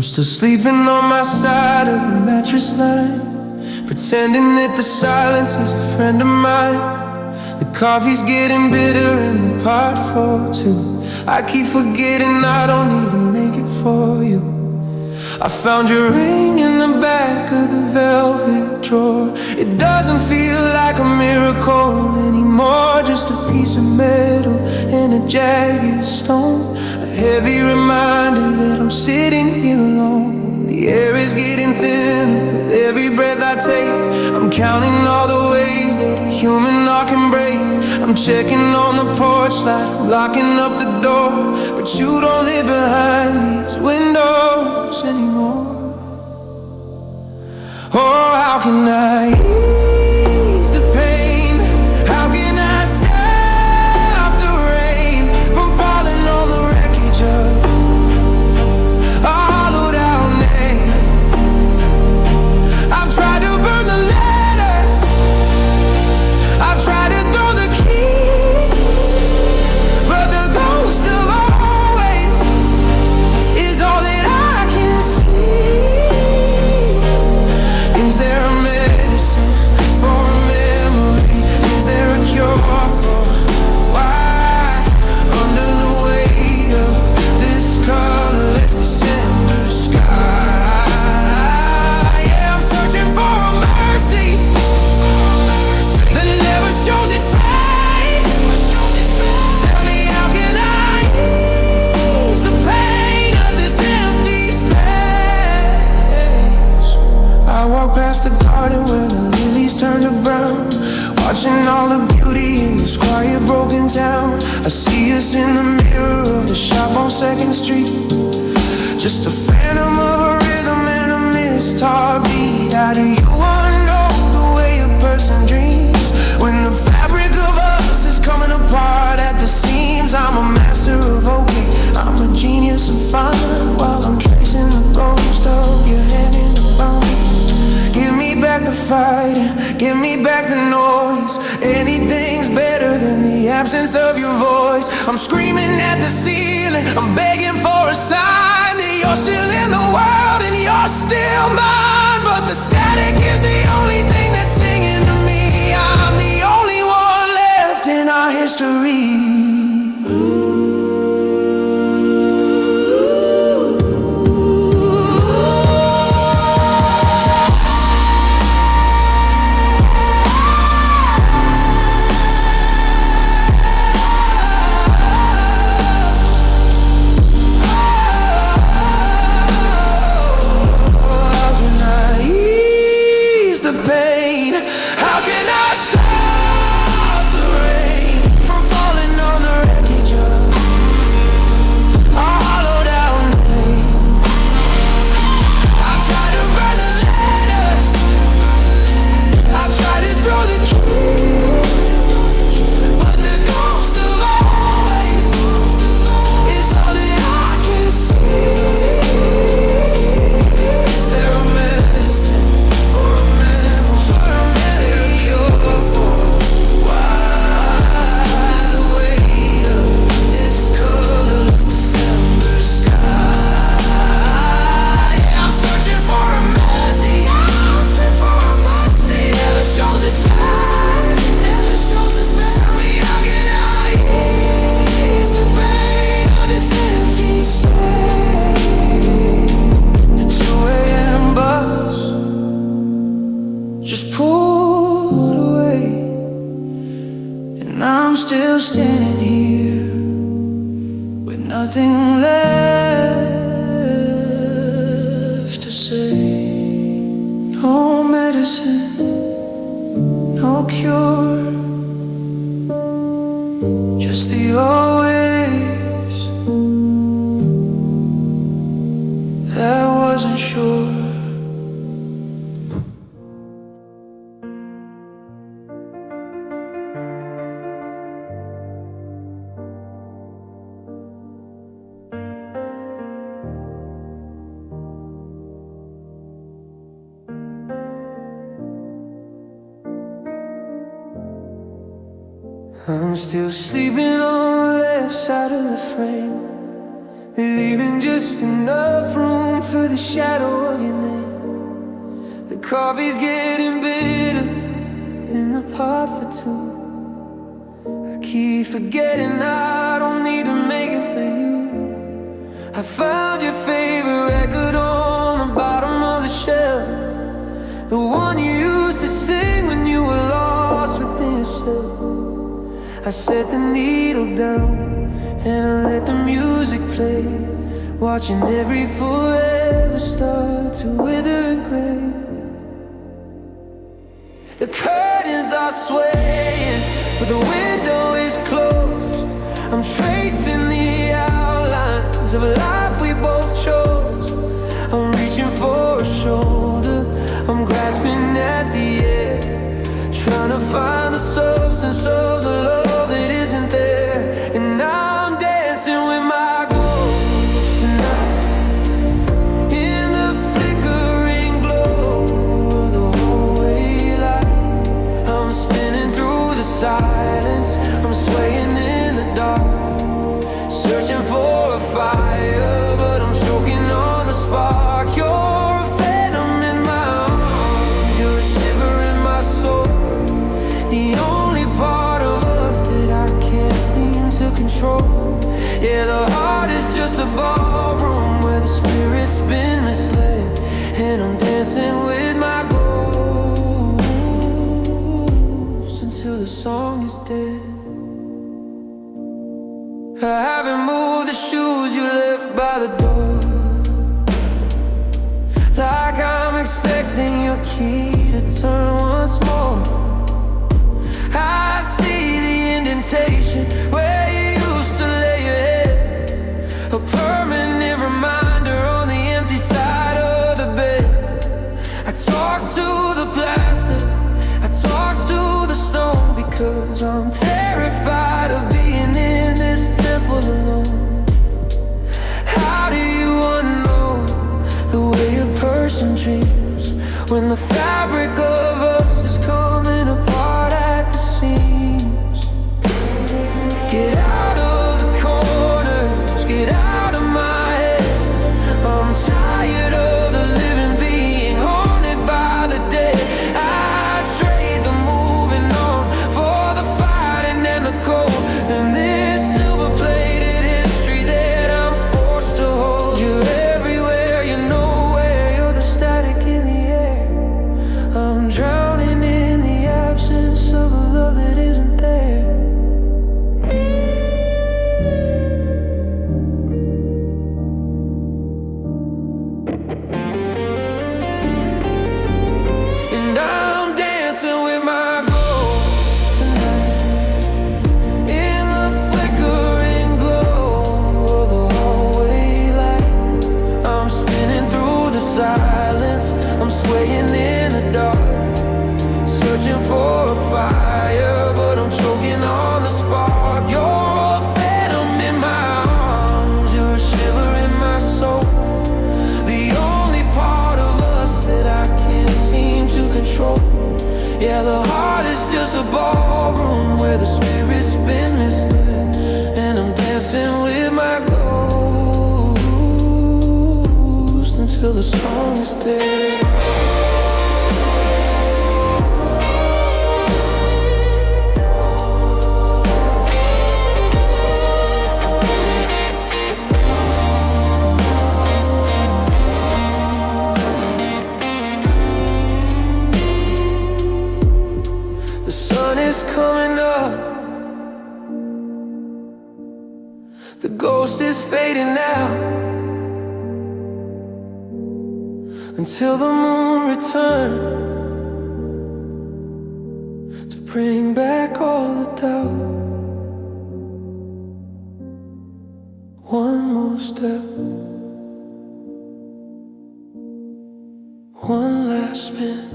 still sleeping on my side of the mattress line, pretending that the silence is a friend of mine. The coffee's getting bitter in the pot for two. I keep forgetting I don't need to make it for you. I found your ring in the back of the velvet drawer. It doesn't feel like a miracle anymore, just a piece of metal and a jagged stone, a heavy reminder that I'm sitting here alone. The air is getting thinner with every breath I take. I'm counting all the ways that a human heart can break. I'm checking on the porch light, I'm locking up the door, but you don't live behind these windows anymore. Oh, how can I ease the pain? How can I stop the rain from falling on the wreckage of a hollowed out name? I've tried to burn the letters, I've tried to throw the key, but the ghost of always is all that I can see. Is there a medicine for a memory? Is there a cure for why? Under the weight of this colorless December sky, yeah, I'm searching for a mercy that never shows its face. Tell me, how can I ease the pain of this empty space? I walk past the garden where the lilies turn to brown, watching all the beauty in this quiet broken town. I see us in the mirror of the shop on 2nd Street, just a phantom of a rhythm and a missed heartbeat. How do you know the way a person dreams when the fabric of us is coming apart at the seams? I'm a master of okay, I'm a genius of fine, while I'm tracing the ghost of your hand in the boundary. Give me back the fight, give me back the noise. Anything's better than the absence of your voice. I'm screaming at the ceiling, I'm begging for a sign that you're still in the world and you're still mine. But the static is the only thing that's singing to me. I'm the only one left in our history. How can I stop the rain from falling on the wreckage of a hollowed out name? I've tried to burn the letters, I've tried to throw the key, but the ghost of always is all that I can see. Is there a medicine for a memory? Still standing here with nothing left to say. No medicine, no cure, just the always that wasn't sure. I'm still sleeping on the left side of the frame. leaving just enough room for the shadow of your name. The coffee's getting bitter in the pot for two. I keep forgetting I don't need to make it for you. I found your favorite record on the bottom of the shelf, the one you used to sing when you were lost within yourself. I set the needle down and I let the music play, watching every forever start to wither and gray. The curtains are swaying, but the window is closed. I'm tracing the outlines of a life we both chose. I'm reaching for a shoulder, I'm grasping at the air, trying to find the substance of the love that isn't there. And I'm dancing with my ghost tonight, in the flickering glow of the hallway light. I'm spinning through the silence, I'm swaying in the dark, searching for a fire, but I'm choking on the spark. You're a phantom in my arms, you're a shiver in my soul, the only part of us that I can't seem to control. Yeah, the heart is just a ballroom where the spirit's been misled, and I'm dancing with my ghost until the song is dead. I haven't moved the shoes you left by the door, like I'm expecting your key to turn once more. I see the indentation where you used to lay your head, a permanent reminder on the empty side of the bed. I talk to the plaster, I talk to the stone, because I'm terrified of being in this temple alone. How do you unknow the way a person dreams when the fabric of us is coming apart at the seams? Get out of the corners, get out of my head. I'm tired of the living being haunted by the dead. I trade the moving on for the fighting and the cold, and this silver-plated history that I'm forced to hold. You're everywhere, you're nowhere, you're the static in the air. I'm drowning in the absence of a love that isn't there. And I'm dancing with my ghost tonight, in the flickering glow of the hallway light. I'm spinning through the silence, I'm swaying in the dark, searching for a fire, but I'm choking on the spark. You're a phantom in my arms, you're a shiver in my soul, the only part of us that I can't seem to control. Yeah, the heart is just a ballroom where the spirit's been misled, and I'm dancing with my ghost until the song is dead. The sun is coming up, the ghost is fading out, until the moon returns to bring back all the doubt. One more step, one last spin.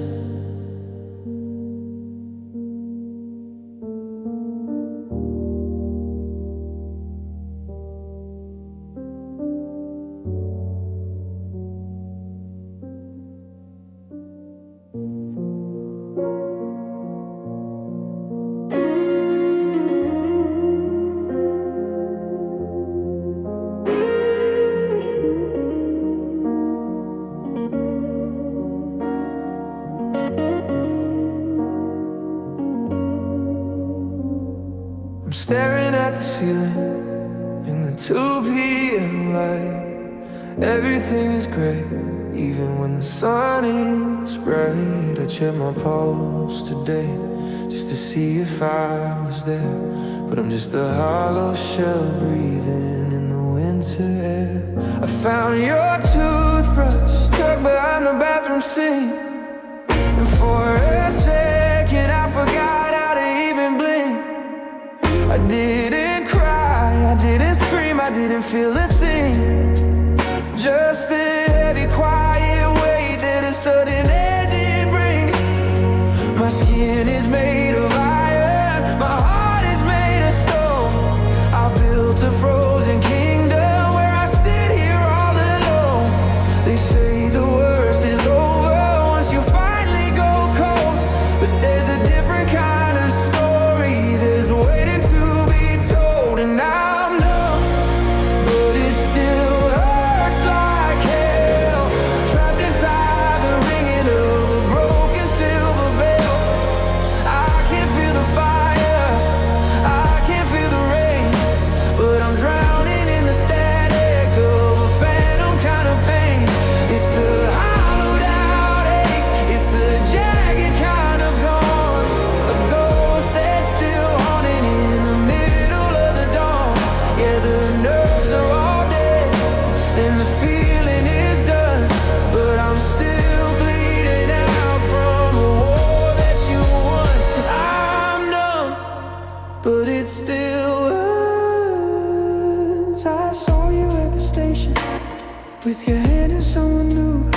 staring at the ceiling in the 2 p.m. light. Everything is great, even when the sun is bright. I check my pulse today, just to see if I was there. But I'm just a hollow shell breathing in the winter air. I found your toothbrush tucked behind the bathroom sink, and for a second I forgot how to even blink. I didn't cry, I didn't scream, I didn't feel a thing. Just the heavy, quiet weight that a sudden ending brings. My skin is made of iron, my heart is made of stone. I've built a frozen kingdom where I sit here all alone. They say the worst is over once you finally go cold, but there's a different kind of story that's waiting to be told. And I'm numb, but it still hurts like hell. Trapped inside the ringing of a broken silver bell. I can feel the fire, I can feel the rain, but I'm drowning in the static of a phantom kind of pain. It's a hollowed out ache, it's a jagged kind of gone, a ghost that's still haunting in the middle of the dawn. Yeah, the nerves are all dead and the feeling is done, but I'm still bleeding out from a war that you won. I'm numb, but it still hurts. I saw you at the station with your hand in someone new.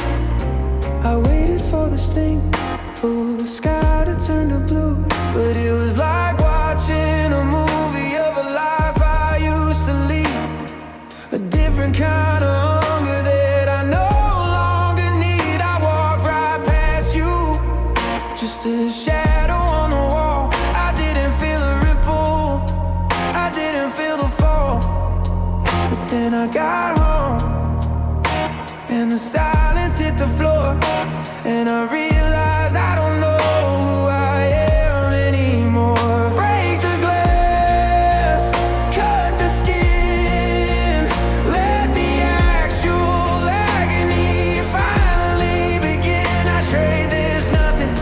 I waited for the sting, for the sky to turn to blue, but it was like watching a movie of a life I used to lead. A different kind of hunger that I no longer need. I walk right past you, just a shadow on the wall. I didn't feel a ripple, I didn't feel the fall, but then I got home and the silence hit the floor, and I realized I don't know who I am anymore. Break the glass, cut the skin, let the actual agony finally begin. I trade this nothing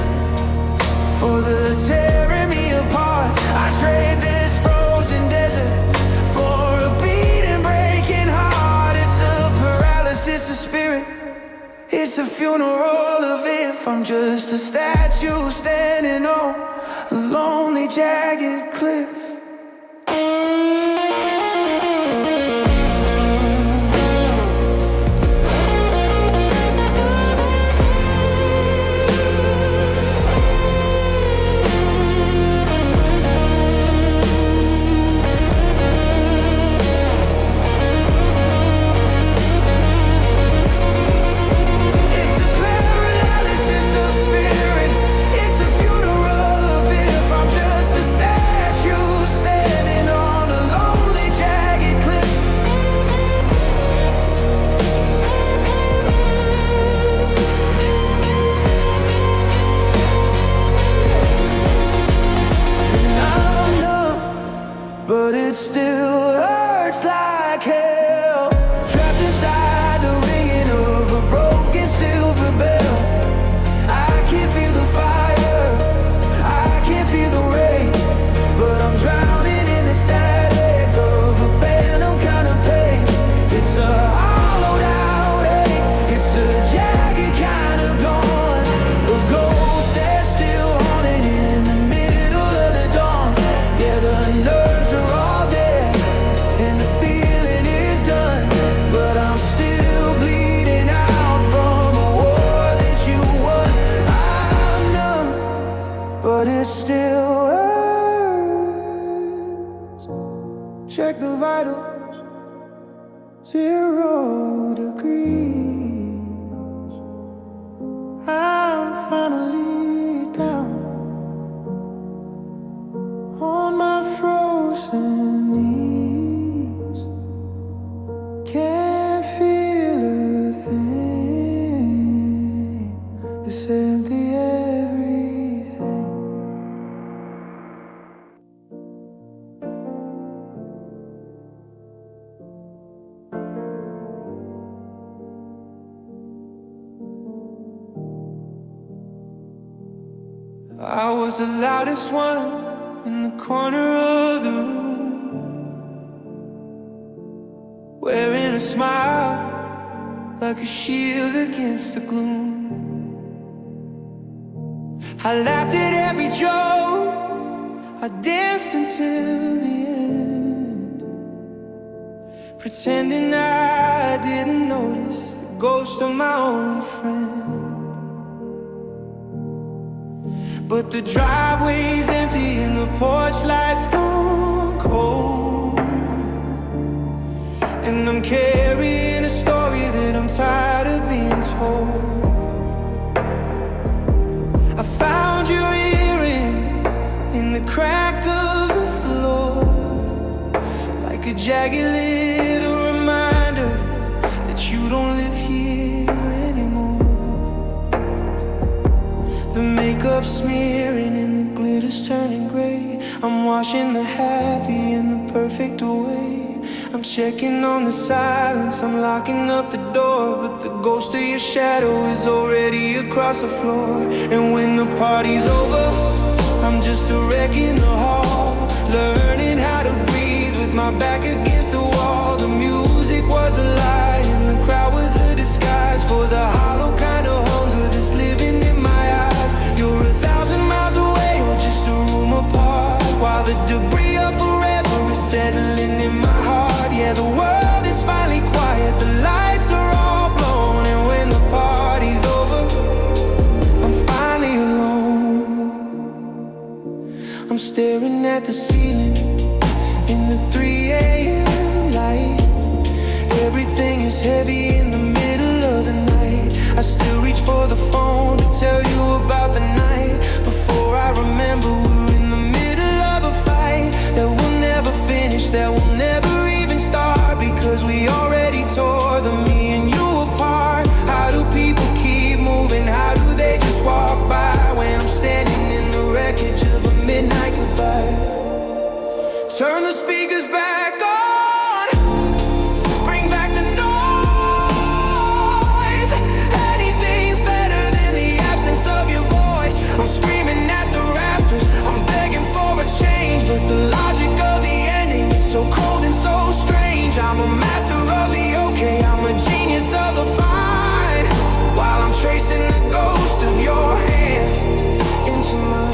for the tearing me apart. I trade this frozen desert for a beating, breaking heart. It's a paralysis of spirit, it's a funeral of if I'm just a statue standing on a lonely, jagged cliff. It's a paralysis of spirit, it's a funeral of if I'm just a statue standing on a lonely, jagged cliff. And I'm numb, but it still hurts like hell. Trapped inside the ringing of a broken silver bell. I can feel the fire, I can feel the rain, but I'm drowning in the static of a phantom kind of pain. It's a hollowed out ache, it's a jagged kind of gone, a ghost that's still haunting in the middle of the dawn. Yeah, the nerves are all dead and the feeling is done, but I'm still bleeding out from a war that you won. I'm numb, but it still hurts. Check the vitals, 0 degrees. I'm finally down on my frozen knees. Can't feel a thing, it's empty everything. I was the loudest one in the corner of the room, wearing a smile like a shield against the gloom. I laughed at every joke, I danced until the end, pretending I didn't notice the ghost of my only friend. But the driveway's empty and the porch lights gone cold, and I'm carrying a story that I'm tired of being told. I found your earring in the crack of the floor, like a jagged little reminder that you don't live here anymore. The makeup smearing and the glitter's turning gray. I'm washing the happy and the perfect away. I'm checking on the silence, I'm locking up the door, but the ghost of your shadow is already across the floor. And when the party's over, I'm just a wreck in the hall, learning how to breathe with my back against the wall. The music was a lie and the crowd was a disguise for the hollow kind of hunger that's living in my eyes. You're 1,000 miles away or just a room apart, while the debris of forever is settling in my heart. Yeah, the world is finally quiet, the lights are all blown, and when the party's over, I'm finally alone. I'm staring at the ceiling in the 3 a.m. light. Everything is heavy in the middle of the night. I still reach for the phone to tell you about the night. Before I remember, we're in the middle of a fight that will never finish, that will never even start, because we already tore the me and you apart. How do people keep moving? How do they just walk by when I'm standing in the wreckage of a midnight goodbye? Turn the speakers back on, bring back the noise. Anything's better than the absence of your voice. I'm screaming at the rafters, I'm begging for a change, but the logic of the ending is so cold and so strange. I'm a master of the okay, I'm a genius of the fine, while I'm tracing the ghost of your hand into mine.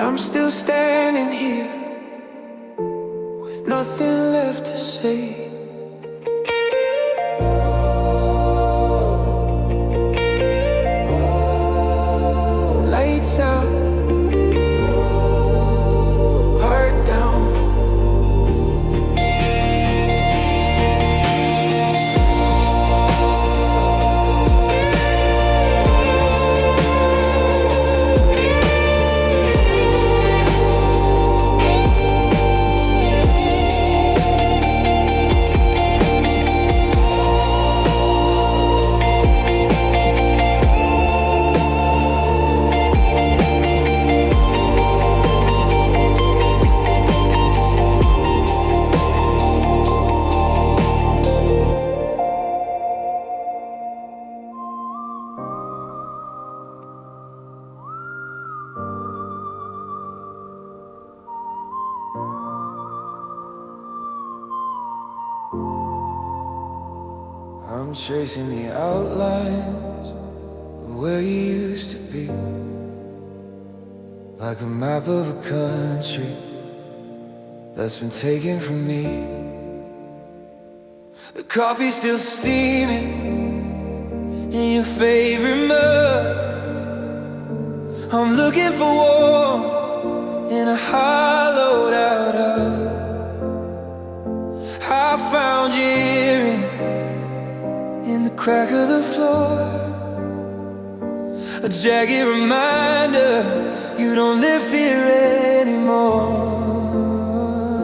I'm still standing here with nothing left to say. Lights out, heart down. I'm tracing the outlines of where you used to be, like a map of a country that's been taken from me. The coffee's still steaming in your favorite mug. I'm looking for warmth in a hollowed out hug. I found your earring in the crack of the floor, a jagged reminder you don't live here anymore.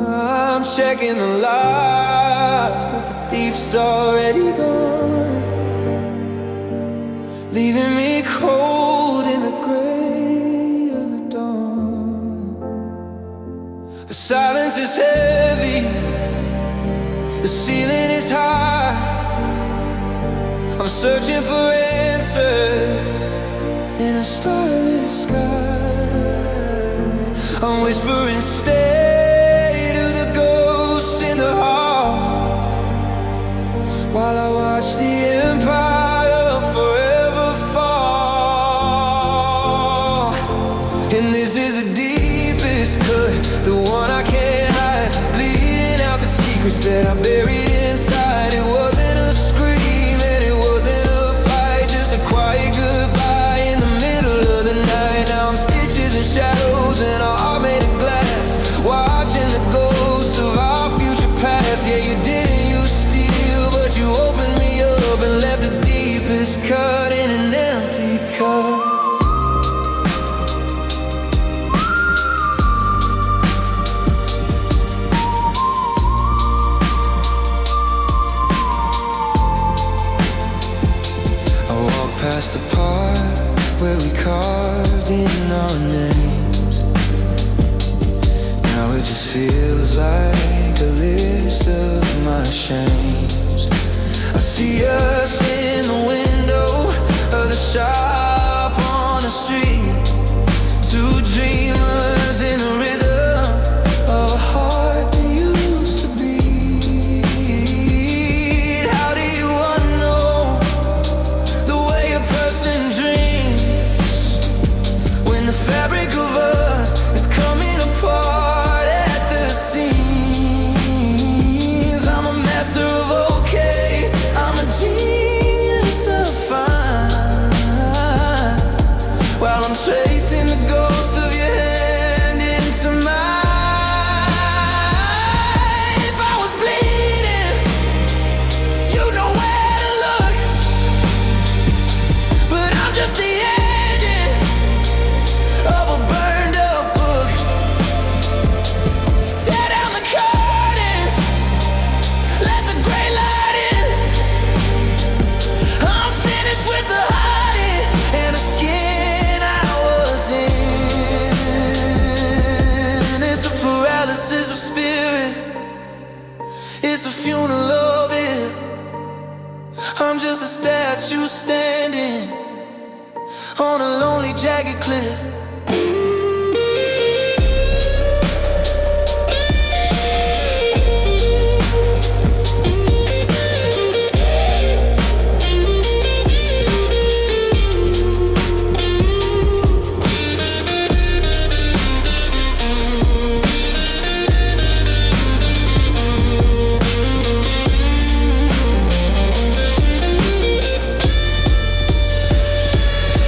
I'm checking the locks, but the thief's already gone, leaving me cold in the gray of the dawn. The silence is heavy, the ceiling is high. I'm searching for answers in a starless sky. I'm whispering stay to the ghosts in the hall, while I watch the empire forever fall. And this is the deepest cut, the one I can't hide, bleeding out the secrets that I buried inside. It wasn't a scream and it wasn't a fight, just a quiet goodbye in the middle of the night. Now I'm stitches and shadows and all made of glass, watching the ghost of our future past. Yeah, you didn't use steel, but you opened me up and left the deepest cut in an empty cup. Past the part where we carved in our names, now it just feels like a list of my shames. I see us in the window of the shop on the street, two dreamers in the rhythm of a heart that used to beat. How do you unknow the way a person dreams when the fabric of us is coming apart at the seams? I'm a master of okay, I'm a genius of fine, while I'm tracing the ghost of your hand into mine. If I was bleeding, you know where to look, but I'm just the ending of a burned up book. Tear down the curtains, let the gray light in. I'm finished with the hiding and the skin I was in. It's a paralysis of spirit, it's a funeral of it. I'm just a statue standing on a lonely jagged cliff.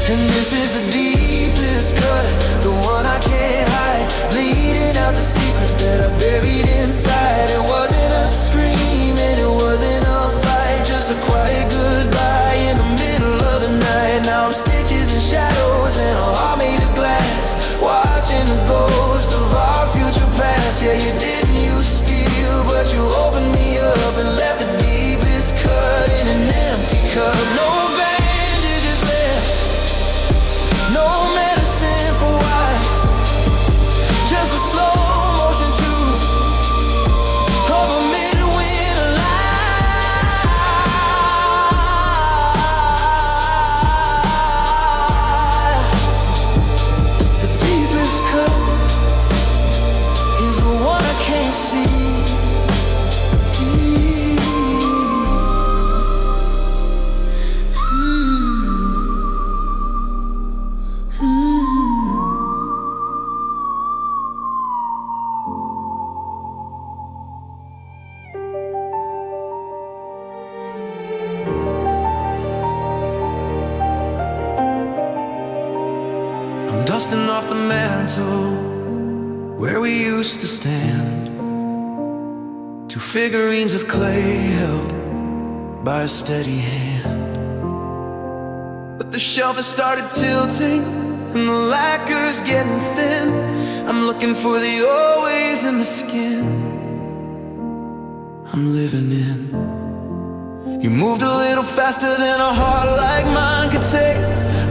And this is the deepest cut, the one I can't hide, bleeding out the secrets that I buried inside. It wasn't a scream and it wasn't a fight, just a quiet goodbye in the middle of the night. Now I'm stitches and shadows and a heart made of glass, watching the ghost of our future past. Yeah, you didn't use steel, but you opened me up and left the deepest cut in an empty cup. No bandages left, no medicine for why, just the slow motion truth of a midwinter lie. The deepest cut is the one I can't see. off the mantle where we used to stand. Two figurines of clay held by a steady hand. But the shelf has started tilting and the lacquer's getting thin. I'm looking for the always in the skin I'm living in. You moved a little faster than a heart like mine could take.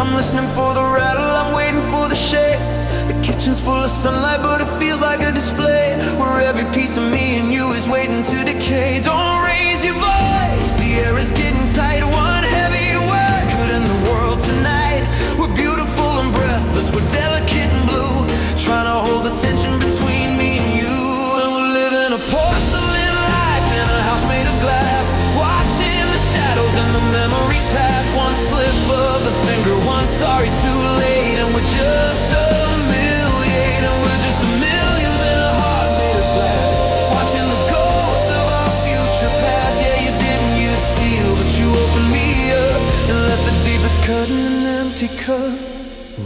I'm listening for the rattle, I'm waiting for the shake. The kitchen's full of sunlight, but it feels like a display where every piece of me and you is waiting to decay. Don't raise your voice, the air is getting tight. One heavy word could end the world tonight. We're beautiful and breathless, we're delicate and blue, trying to hold the tension between me and you. And we're living a porcelain life in a house made of glass, watching the shadows and the memories pass. One slip of the finger, one sorry too late, and we're just a million, and we're just a millions in a heart made of glass, watching the ghost of our future past. Yeah, you didn't use steel, but you opened me up and left the deepest cut in an empty cup.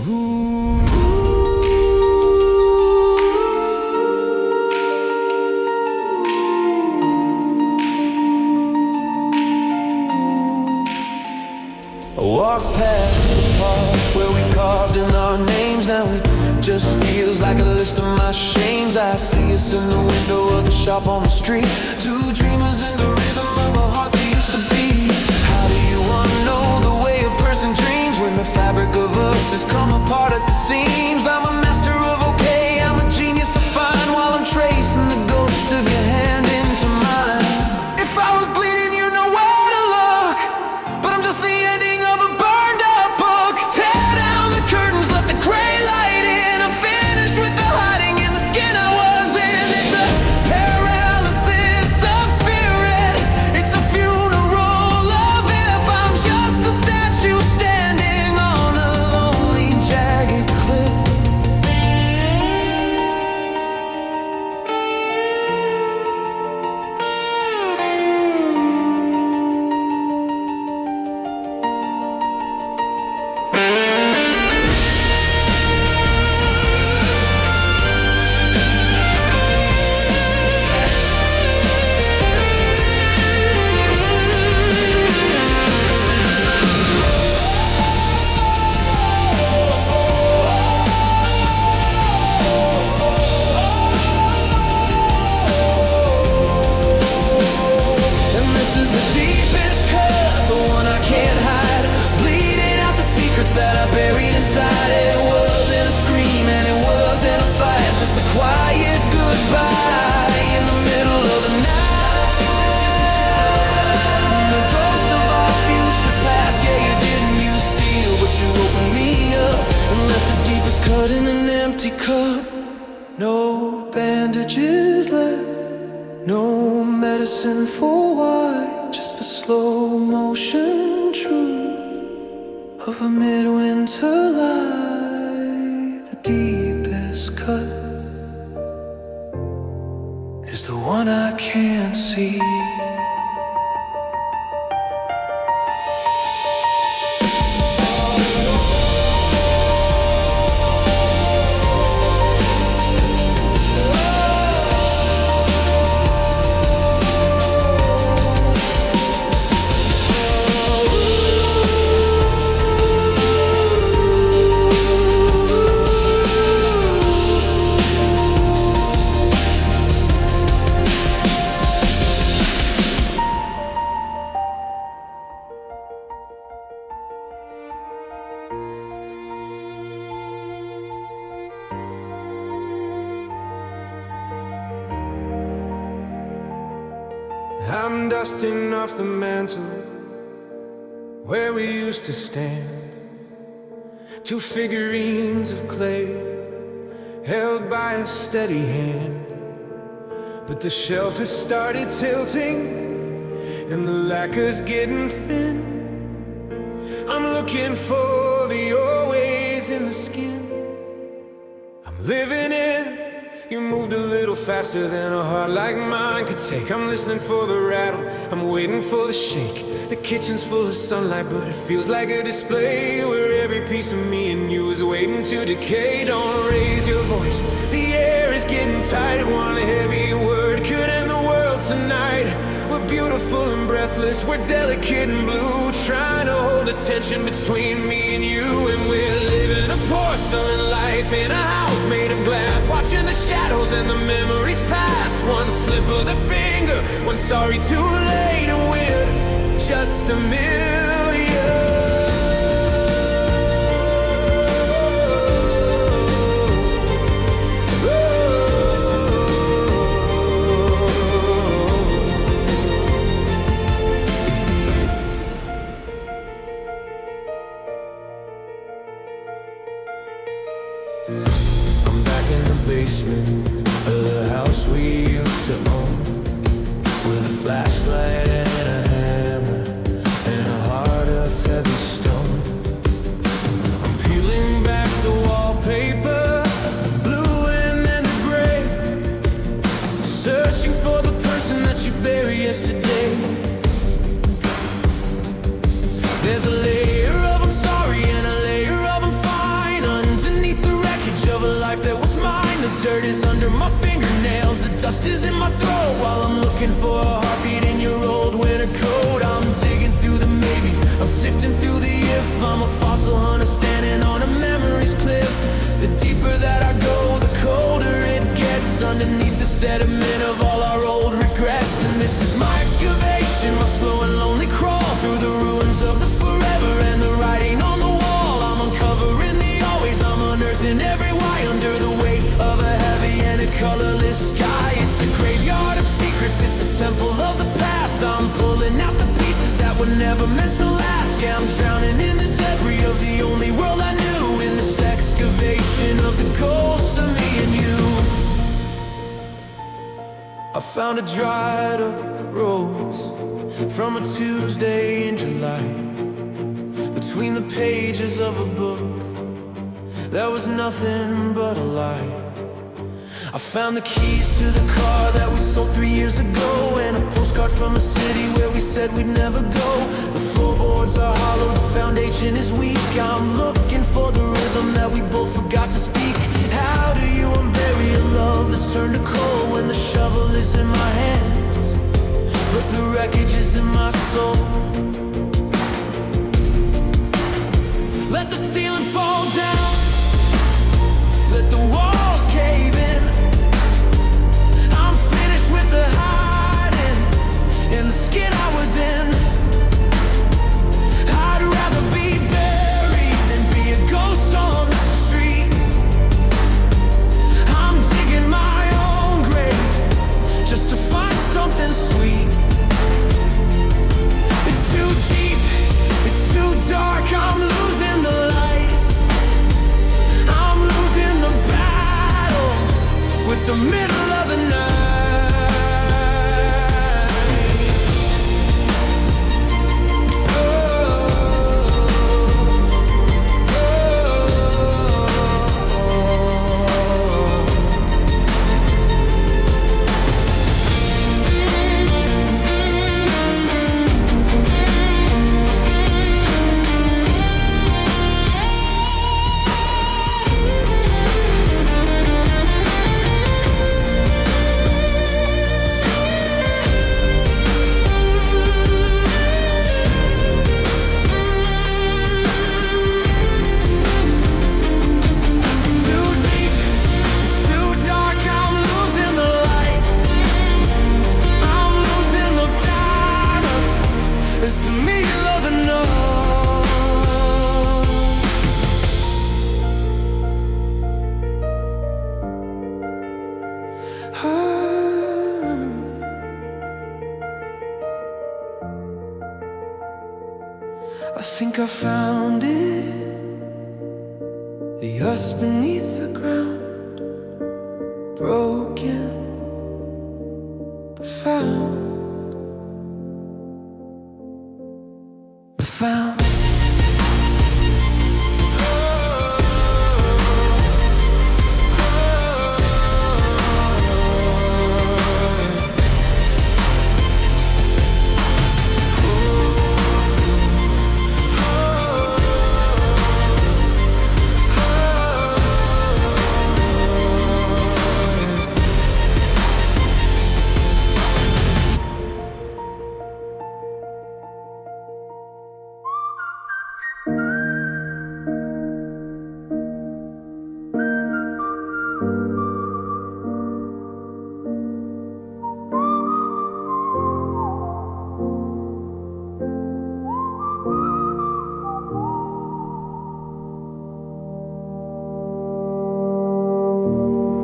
Ooh. I walk past the park where we carved in our names. Now it just feels like a list of my shames. I see us in the window of the shop on the street, two dreamers in the rhythm of a heart that used to beat. How do you unknow the way a person dreams when the fabric of us has come apart at the seams? I'm a master of okay, I'm a genius of fine, while I'm tracing the ghost of your hand into mine. If I was bleeding, you know where to look, but I'm just the ending of a burned out book. Tear down the curtains, let the gray light in. I'm finished with the hiding in the skin I was in. It's a paralysis of spirit, it's a funeral of if I'm just a statue standing on a lonely jagged cliff. And this is the deepest cut, the one I can't hide, bleeding out the secrets that I buried inside. It wasn't a scream and it wasn't a fight, just a quiet goodbye in the middle of the night. The ghost of our future past. Yeah, you didn't use steel, but you opened me up and left the deepest cut in an empty cup. No bandages left, no medicine for why, just the slow motion truth of a midwinter lie. The deepest cut is the one I can't see. I'm dusting off the mantle where we used to stand. Two figurines of clay held by a steady hand. But the shelf has started tilting and the lacquer's getting thin. I'm looking for the always in the skin I'm living in. You moved a little faster than a heart like mine could take. I'm listening for the rattle, I'm waiting for the shake. The kitchen's full of sunlight, but it feels like a display where every piece of me and you is waiting to decay. Don't raise your voice, the air is getting tight. One heavy word could end the world tonight. We're beautiful and breathless, we're delicate and blue, trying to hold the tension between me and you. And we're living a porcelain life in a house made of glass, watching the shadows and the memories pass. One slip of the finger, one sorry too late, and we're just a million. I'm back in the basement of the house we used to own, with a flashlight and a hammer and a heart of heavy stone. I'm peeling back the wallpaper, the blue and then the gray, searching for the person that you buried yesterday. There's a layer of I'm sorry and a layer of I'm fine underneath the wreckage of a life that was mine. The dirt is under my fingernails, the dust is in my throat, while I'm looking for a heartbeat in your old winter coat. I'm digging through the maybe, I'm sifting through the if. I'm a fossil hunter standing on a memory's cliff. The deeper that I go, the colder it gets underneath the sediment of all our old regrets. And this is my excavation, my slow and lonely crawl through the ruins of the forever and the writing on the wall. I'm uncovering the always, I'm unearthing every why under the weight of a heavy and a colorless sky. It's a graveyard of secrets, it's a temple of the past. I'm pulling out the pieces that were never meant to last. Yeah, I'm drowning in the debris of the only world I knew, in this excavation of the ghost of me and you. I found a dried up rose from a Tuesday in July, between the pages of a book that was nothing but a lie. I found the keys to the car that we sold 3 years ago, and a postcard from a city where we said we'd never go. The floorboards are hollow, the foundation is weak. I'm looking for the rhythm that we both forgot to speak. How do you unbury a love that's turned to coal when the shovel is in my hands, but the wreckage is in my soul? Let the ceiling fall down, let the walls cave in. I'm finished with the hiding in the skin I was in. I'd rather be buried than be a ghost on the street. I'm digging my own grave just to find something sweet. It's too deep, it's too dark, I'm losing the light. I'm losing the battle with the middle of the night. I think I found it, the us beneath the ground, broken but found.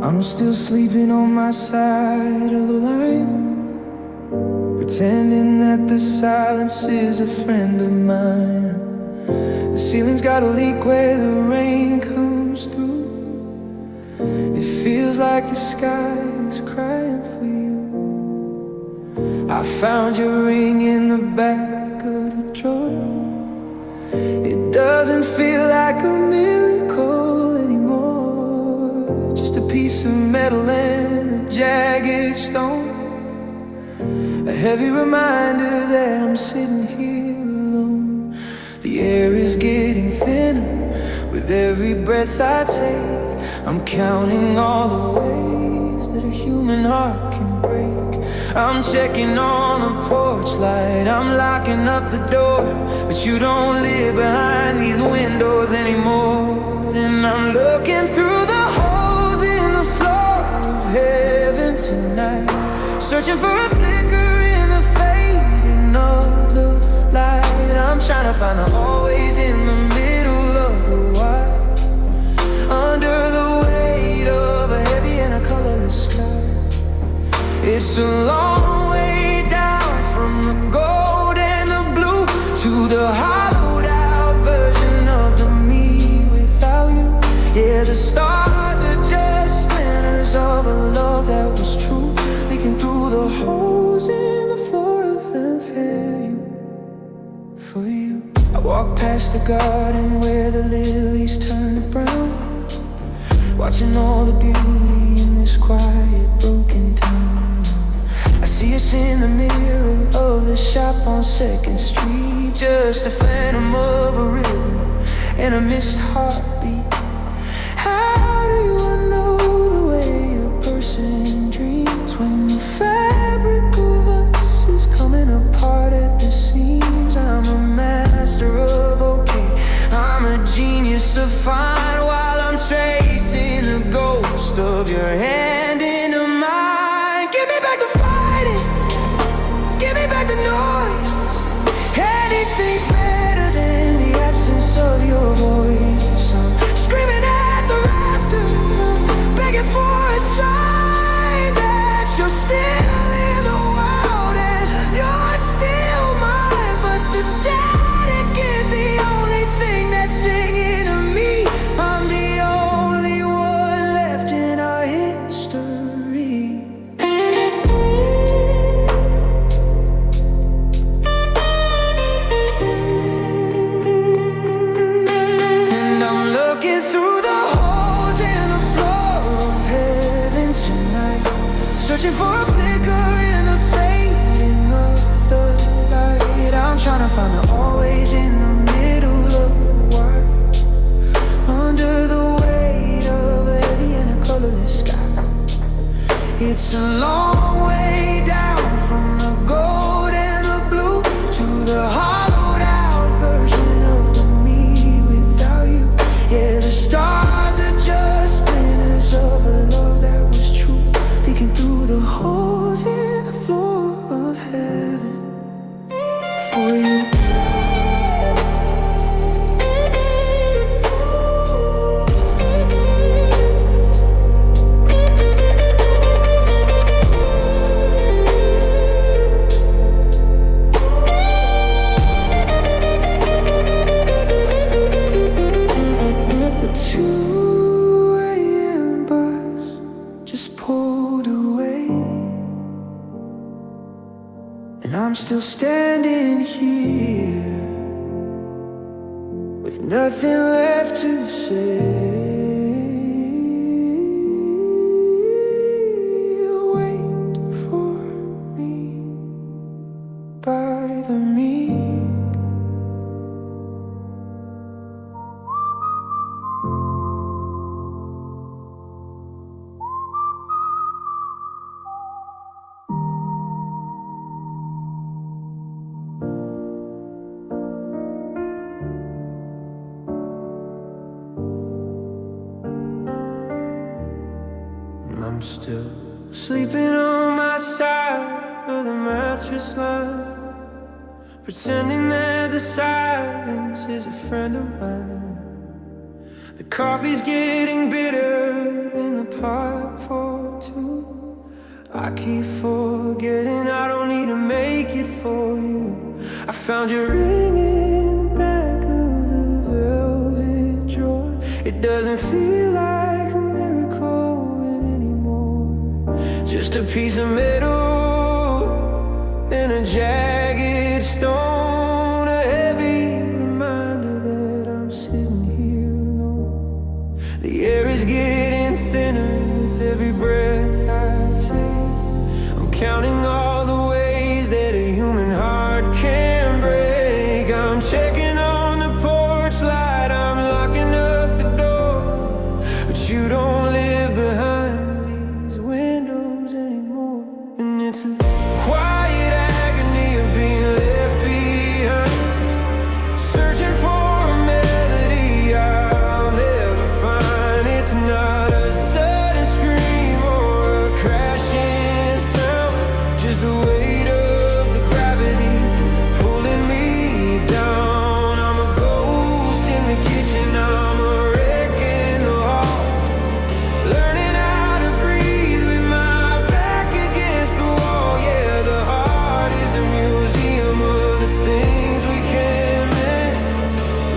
I'm still sleeping on my side of the line, pretending that the silence is a friend of mine. The ceiling's got a leak where the rain comes through. It feels like the sky is crying for you. I found your ring in the back of the drawer. It doesn't feel like a miracle anymore, just a piece of metal and a jagged stone, a heavy reminder that I'm sitting here alone. The air is getting thinner with every breath I take. I'm counting all the ways that a human heart can break. I'm checking on the porch light, I'm locking up the door, but you don't live behind these windows anymore. And I'm looking through the holes in the floor of heaven tonight, searching for a flicker in the fading of the light. I'm trying to find the always in the middle of the why, under the weight of a heavy and a colorless sky. It's a long way down from the gold and the blue to the hollowed out version of the me without you. Yeah, the stars are just splinters of a love that was true, leaking through the holes in the floor of heaven for you. I walk past the garden where the lilies turn to brown, watching all the beauty in this quiet broken town. I see us in the mirror of the shop on 2nd Street, just a phantom of a rhythm and a missed heartbeat. How do you know the way a person dreams when the fabric of us is coming apart at the seams? I'm a master of okay, I'm a genius of fine, while I'm tracing the ghost of your hand into mine. Give me back the fighting, give me back the noise. Anything's better than the absence of your voice. I'm screaming at the rafters, I'm begging for a sign that you're still in the world and you're still mine. But the static is the only thing that's singing to me. I'm the only one left in our history. And I'm looking through the holes in the floor of heaven tonight, searching for a flicker in the fading of the light. I'm trying to find the always in the middle of the why, under the weight of a heavy and a colorless sky. It's a long way down from the gold and the blue to the hollowed out version of the me without you. Yeah, the stars are just splinters of a love that was true, leaking through the holes in the floor of heaven for you. The 2 a.m. bus just pulled away, and I'm still standing here with nothing left to say. Wait for me by the me. I'm still sleeping on my side of the mattress line, pretending that the silence is a friend of mine. The coffee's getting bitter in the pot I keep forgetting I don't need to make it for you. I found your ring in the back of the velvet drawer. It doesn't feel like a miracle anymore. Just a piece of metal and a jagged stone, a heavy reminder that I'm sitting here alone. The air is getting thinner with every breath I take. I'm counting all the ways that a human heart can break. I'm checking on the porch light, I'm locking up the door, but you don't live behind these windows anymore. And it's a quiet agony of being left behind, searching for a melody I'll never find. It's not a sudden scream or a crashing sound, just the weight of the gravity pulling me down. I'm a ghost in the kitchen, I'm a wreck in the hall, learning how to breathe with my back against the wall. Yeah, the heart is a museum of the things we can't mend,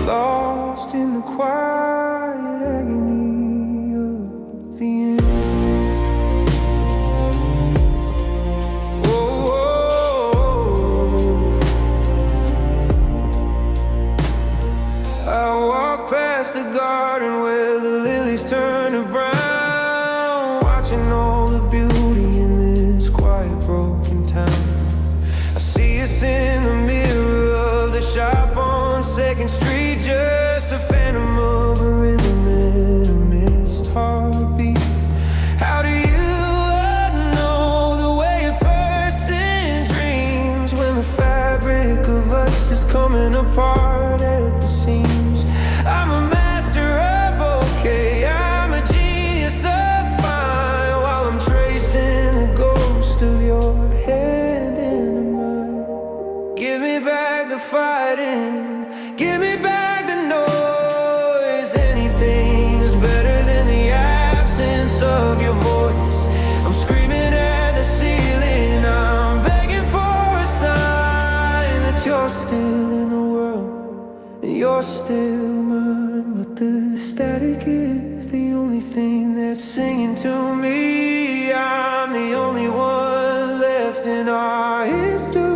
lost in the quiet agony of the end. I walk past the garden where the lilies turn to brown, watching all the beauty in this quiet broken town. I see us in the mirror of the shop on 2nd Street, just a phantom of a rhythm and a missed heartbeat. How do you know the way a person dreams when the fabric of us is coming apart at the seams? I'm a master of okay, I'm a genius of fine, while I'm tracing the ghost of your hand into mine. Give me back the fighting, give me back the noise. Anything's better than the absence of your voice. I'm screaming at the ceiling, I'm begging for a sign that you're still in the world, and you're still mine. But the static is the only thing that's singing to me. I'm the only one left in our history.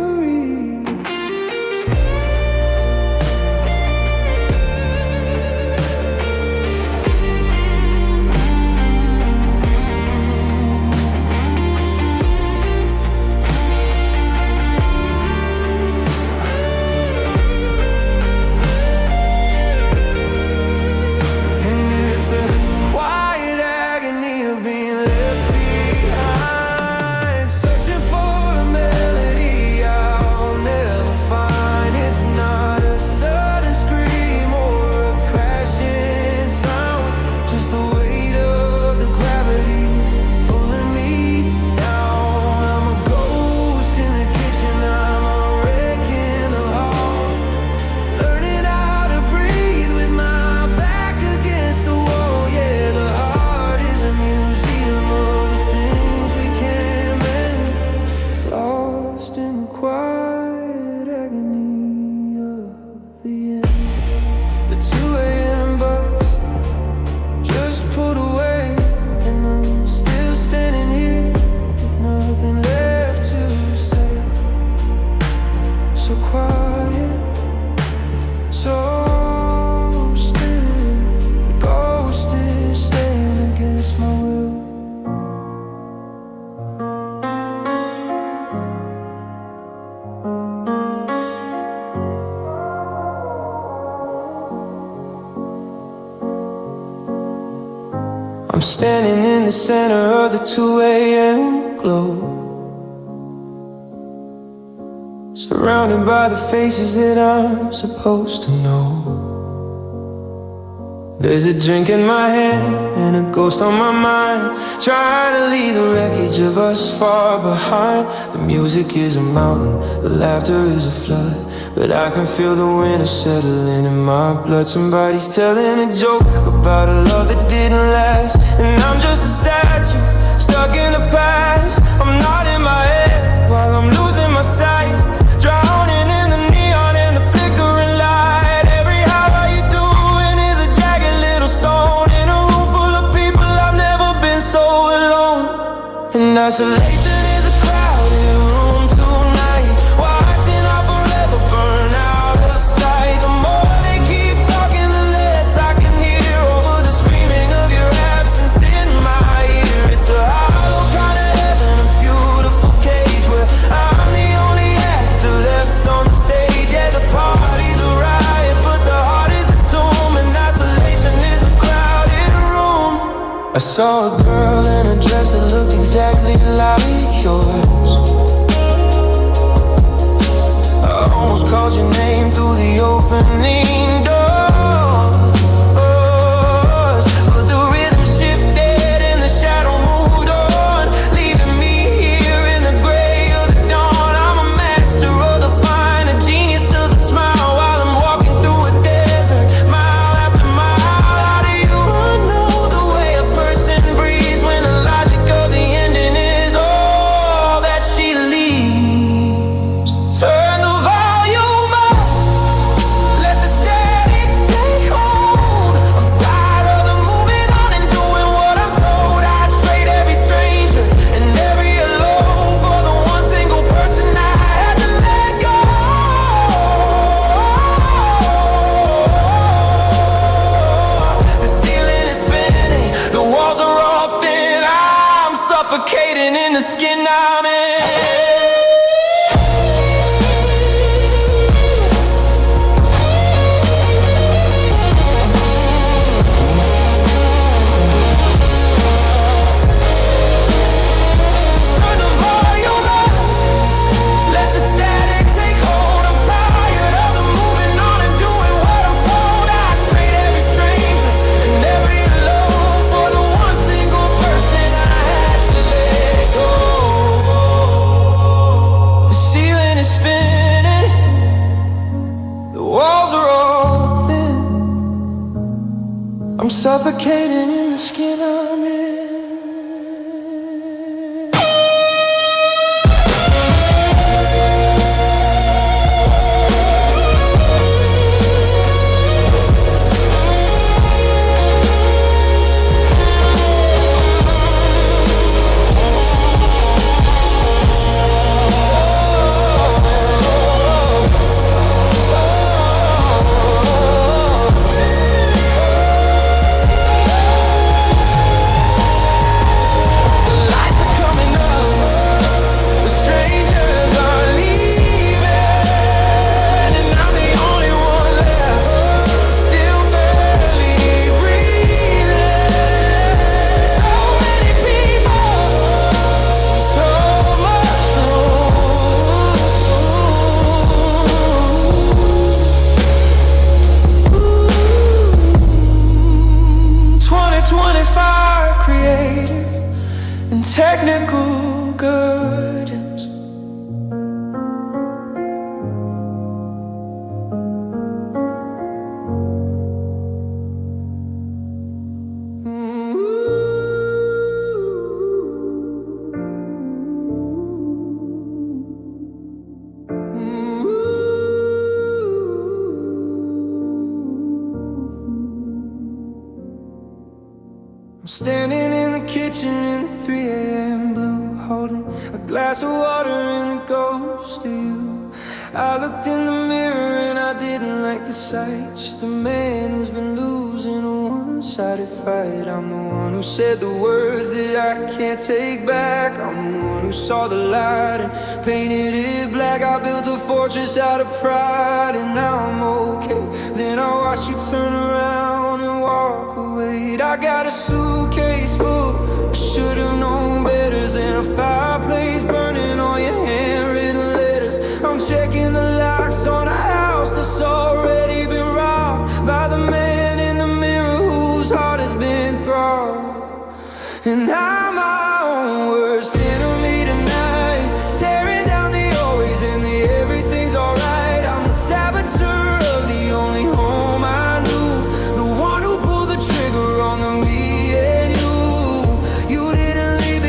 And it's the quiet agony of being left behind, searching for a melody I'll never find. It's not a sudden scream or a crashing sound, just the weight of the gravity pulling me down. I'm a ghost in the kitchen, I'm a wreck in the hall, learning how to breathe with my back against the wall. Yeah, the heart is a museum of the things we can't mend, lost in the quiet agony of the end. The 2 a.m. bus just pulled away, and I'm still standing here with nothing left to say. So quiet, so still, the ghost is staying against my will. I'm standing in the center of the 2 a.m. glow, surrounded by the faces that I'm supposed to know. There's a drink in my hand and a ghost on my mind, trying to leave the wreckage of us far behind. The music is a mountain, the laughter is a flood, but I can feel the winter settling in my blood. Somebody's telling a joke about a love that didn't last, and I'm just a statue stuck in the past. I'm Isolation is a crowded room tonight, watching our forever burn out of sight. The more they keep talking, the less I can hear over the screaming of your absence in my ear. It's a hollow kind of heaven, a beautiful cage where I'm the only actor left on the stage. Yeah, the party's a riot, but the heart is a tomb, and isolation is a crowded room. I saw a girl in a dress that looked exactly like yours. I almost called your name through the opening doors, but the rhythm shifted and the shadow moved on, leaving me here in the gray of the dawn. I'm a master of the fine, a genius of the smile, while I'm walking through a desert, mile after mile. How do you know the way a person breathes when the logic of the ending is all that she leaves? Turn the volume up, let the static take hold. I'm tired of the moving on and doing what I'm told. I'd trade every stranger and every hello for the one single person I had to let go. The ceiling is spinning, the walls are all thin, I'm suffocating in the skin I'm in. Turn the volume up, let the static take hold. I'm tired of the moving on and doing what I'm told. I'd trade every stranger and every hello for the one single person I had to let go. The ceiling is spinning, the walls are all thin, I'm suffocating in the skin I'm in. The lights are coming up, the strangers are leaving, and I'm the only one left, still barely breathing. So many people, so much room. 2025 creative and technical guidance. I'm standing in the kitchen in the 3 a.m. blue, holding a glass of water and a ghost of you. I looked in the mirror and I didn't like the sight. Just a man who's been losing a one-sided fight. I'm the one who said the words that I can't take back. I'm the one who saw the light and painted it black. I built a fortress out of pride and now I'm okay. Then I watched you turn around and walk away. I got a suitcase full, I should've known better than a fireplace burning all your handwritten letters. I'm checking the locks on a house that's already been robbed by the man in the mirror whose heart has been throbbed. And I'm my own worst enemy tonight, tearing down the always and the everything's alright. I'm the saboteur of the only home I knew, the one who pulled the trigger on the me and you. You didn't leave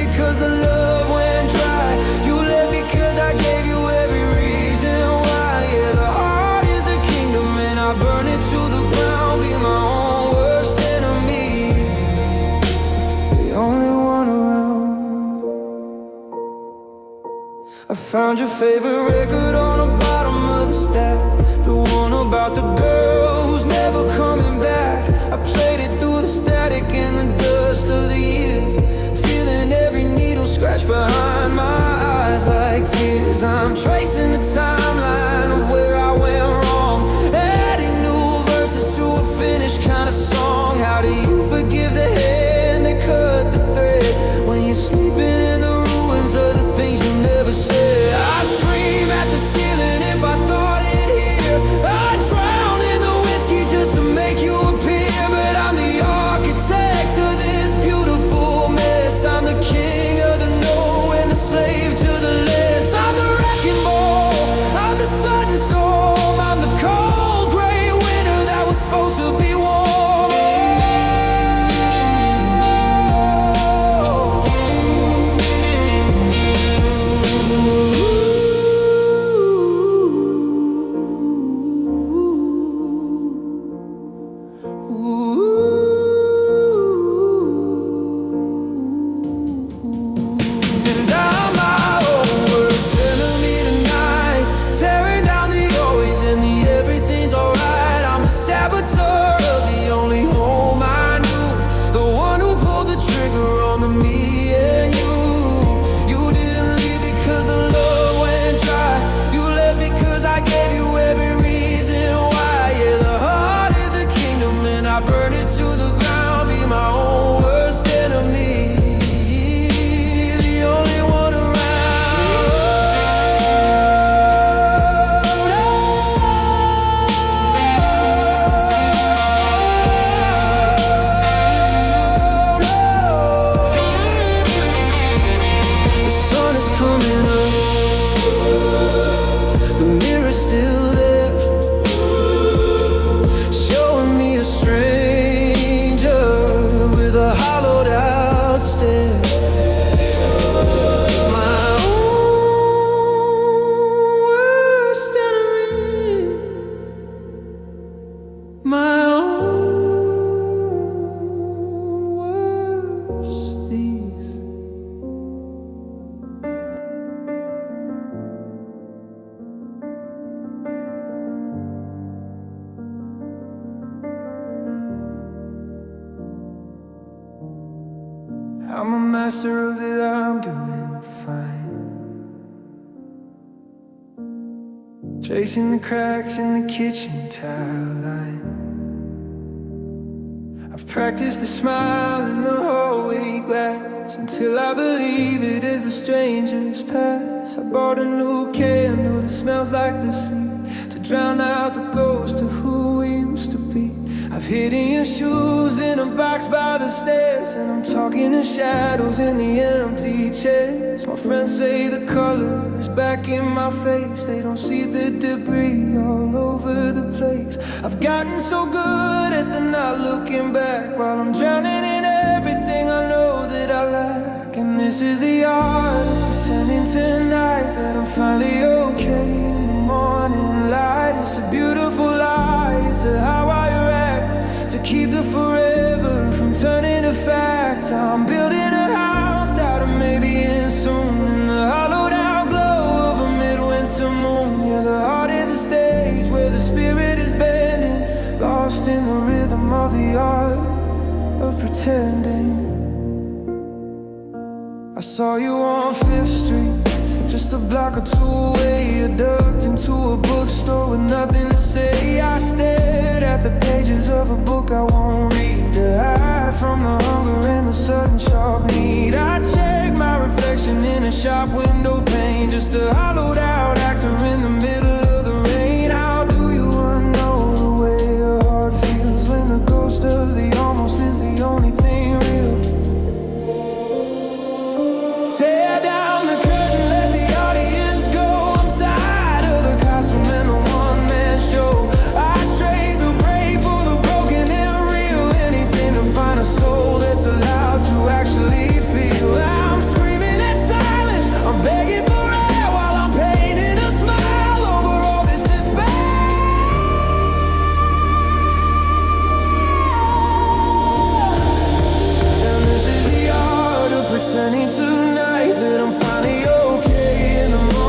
I found your favorite record on the bottom of the stack, the one about the girl who's never coming back. I played it through the static and the dust of the years, feeling every needle scratch behind my eyes like tears. I'm tracing the timeline of where I went wrong, adding new verses to a finished kind of song. How do you forgive the hand that cut the thread when you're sleeping in the ruins of the things you never said? I scream at the ceiling if I thought it here. I drown in the whiskey just to make you appear, but I'm the architect of this beautiful mess. I'm the king of the no and the slave to the less. I'm the wrecking ball, I'm the sudden storm, I'm the cold gray winter that was supposed to be warm. I'm a master of that, I'm doing fine, tracing the cracks in the kitchen tile line. I've practiced the smile in the hallway glass until I believe it is a stranger's past. I bought a new candle that smells like the sea to drown out the ghost of who we used to be. I've hidden your shoes in a box by the stairs, and I'm talking to shadows in the empty chairs. My friends say the color is back in my face. They don't see the debris all over the place. I've gotten so good at the not looking back, while I'm drowning in everything I know that I lack. And this is the art of pretending tonight that I'm finally okay in the morning light. It's a beautiful lie, it's a how I react to keep the forever from turning to facts. I'm building a house out of maybe and soon, in the hollowed out glow of a midwinter moon. Yeah, the heart is a stage where the spirit is bending, lost in the rhythm of the art of pretending. I saw you on 5th Street, just a block or two away. You ducked into a bookstore with nothing to say. I stared at the pages of a book I won't read, to hide from the hunger and the sudden sharp need. I checked my reflection in a shop window pane, just a hollowed out actor in the middle of the rain. How do you unknow the way your heart feels when the ghost of the almost is the only thing real? Tear down the curtain, let the audience go. I'm tired of the costume and the one-man show. I trade the brave for the broken and real, anything to find a soul that's allowed to actually feel. I'm screaming at silence, I'm begging for air while I'm painting a smile over all this despair. And this is the art of pretending tonight that I'm finally okay in the morning.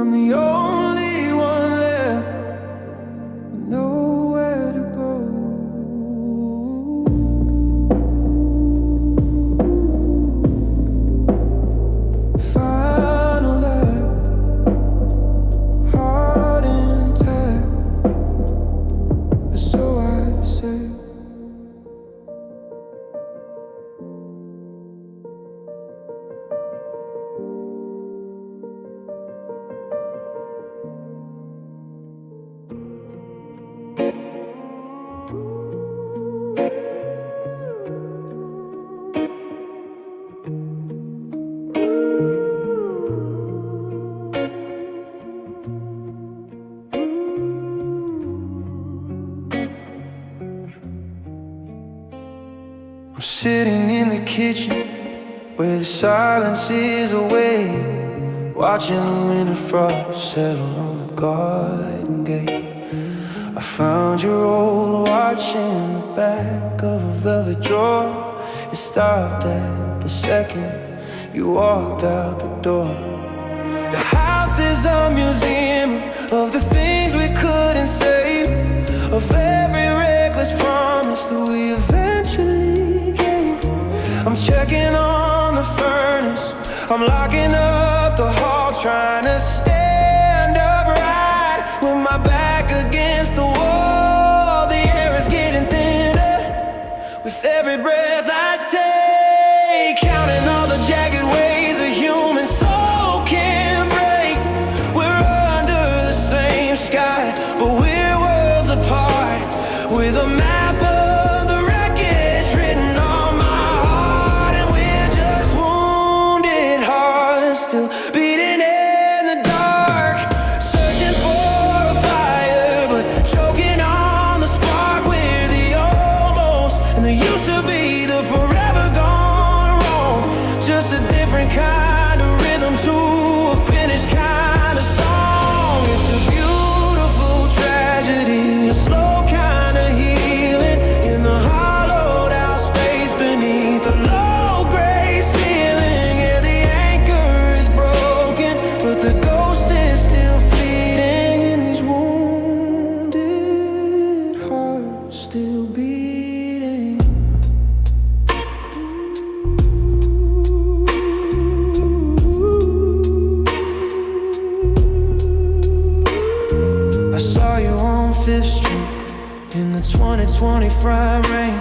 I'm the only one left with nowhere to go. Final lap, heart intact, so I say. I'm sitting in the kitchen where the silence is away, watching the winter frost settle on the garden gate. I found your old watch in the back of a velvet drawer. It stopped at the second you walked out the door. The house is a museum of the things we couldn't save, of every reckless promise that we eventually gave. I'm checking on the furnace, I'm locking up the hall, trying to stand upright with my back against the wall. The air is getting thinner with every breath I take, counting all the jagged ways a human soul can break. We're under the same sky, but we're worlds apart, with a map of the wreckage written on my heart. And we're just wounded hearts, still beating in the dark, searching for a fire, but choking on the spark. We're the almost, and there used to be the forever gone wrong, just a different kind of rhythm to a finished kind of song. It's a beautiful tragedy, a slow kind of healing in the hollowed out space beneath a low gray ceiling. Yeah, the anchor is broken, but the ghost is still fleeting, and these wounded hearts still beating. I saw you on 5th Street in the 2020 frying rain,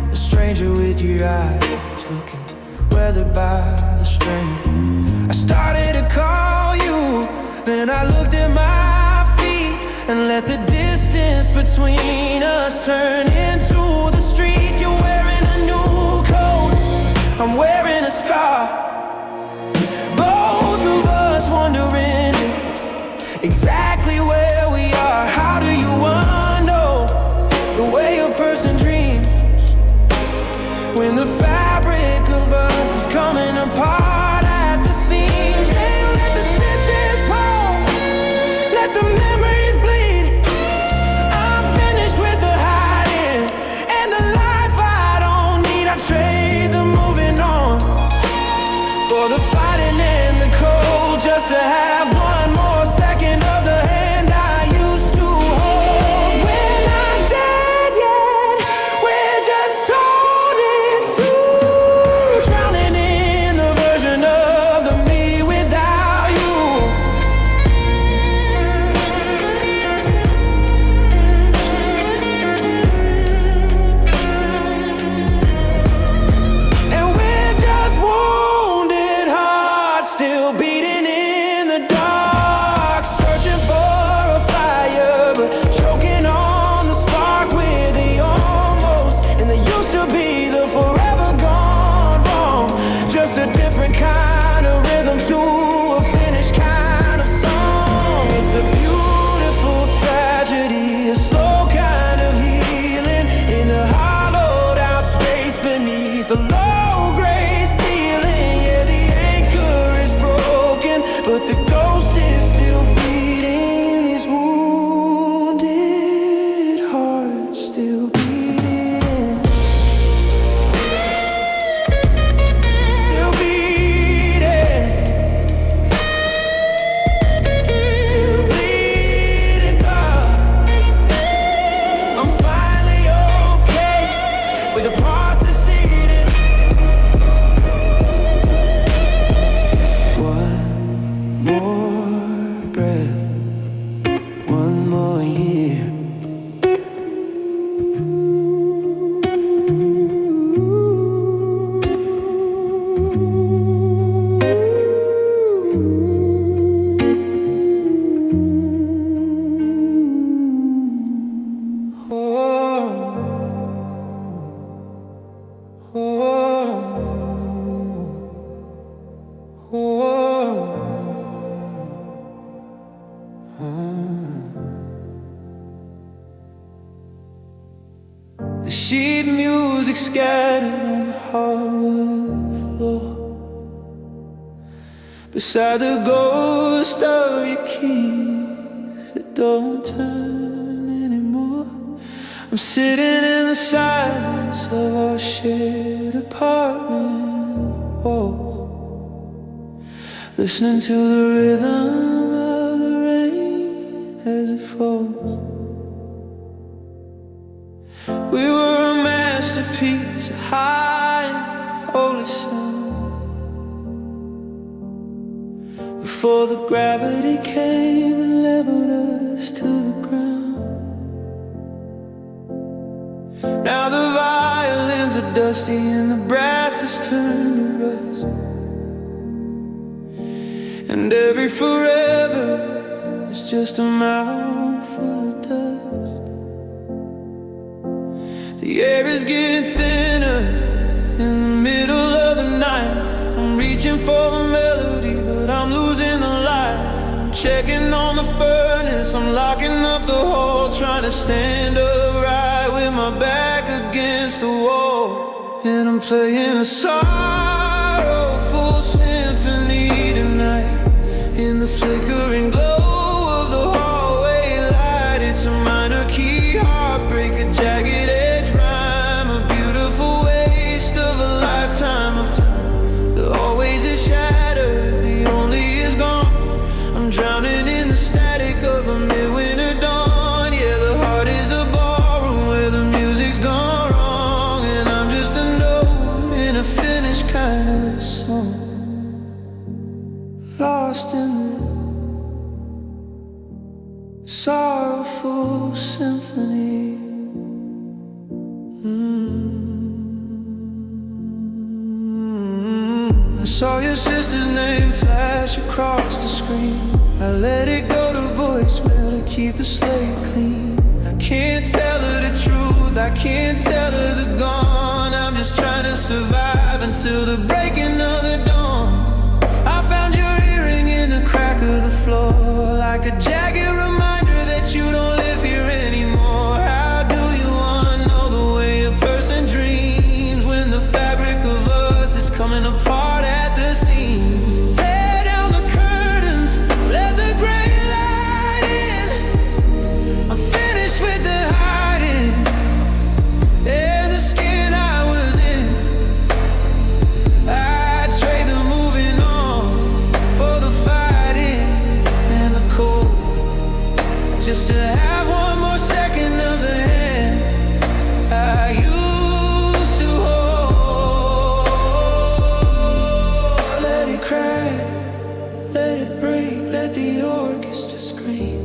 a stranger with your eyes looking weathered by the strain. I started to call you, then I looked at my feet and let the distance between us turn into the street. You're wearing a new coat, I'm wearing a scar, both of us wondering exactly where we are. How do you unknow the way a person dreams when the fabric of us is coming apart at the seams? Hey, let the stitches pull, let the memories bleed. I'm finished with the hiding and the life I don't need. I trade the moving on The sheet music scattered on the hardwood floor, beside the ghost of your keys that don't turn anymore. I'm sitting in the silence of our shared apartment walls, listening to the rhythm of the rain as it falls. We were a masterpiece, a high and holy song, before the gravity came and leveled us to the ground. Now the violins are dusty and the brass has turned to rust, and every forever is just a mouthful of dust. The air is getting thinner in the middle of the night. I'm reaching for the melody, but I'm losing the light. I'm checking on the furnace, I'm locking up the hole, trying to stand upright with my back against the wall. And I'm playing a sorrowful symphony tonight, in the flickering glow of the hallway light. It's a minor key heartbreak, a jagged edge rhyme, a beautiful waste of a lifetime of time. The always is shattered, the only is gone. I'm drowning in the static of a midwinter dawn. Yeah, the heart is a ballroom where the music's gone wrong, and I'm just a note in a finished kind of song, lost in the sorrowful symphony. I saw your sister's name flash across the screen. I let it go to voicemail to keep the slate clean. I can't tell her the truth, I can't tell her the gone. I'm just trying to survive until the breaking of the dawn. I found your earring in the crack of the floor, like a jagged reminder that you don't live here anymore. How do you unknow the way a person dreams when the fabric of us is coming apart at the seams? Tear down the curtains, let the gray light in. I'm finished with the hiding and the skin I was in. I'd trade the moving on for the fighting and the cold, just to have one more second of the hand I used to hold. Let it crack, let it break, let the orchestra scream.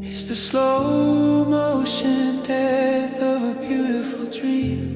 It's the slow motion death of a beautiful dream.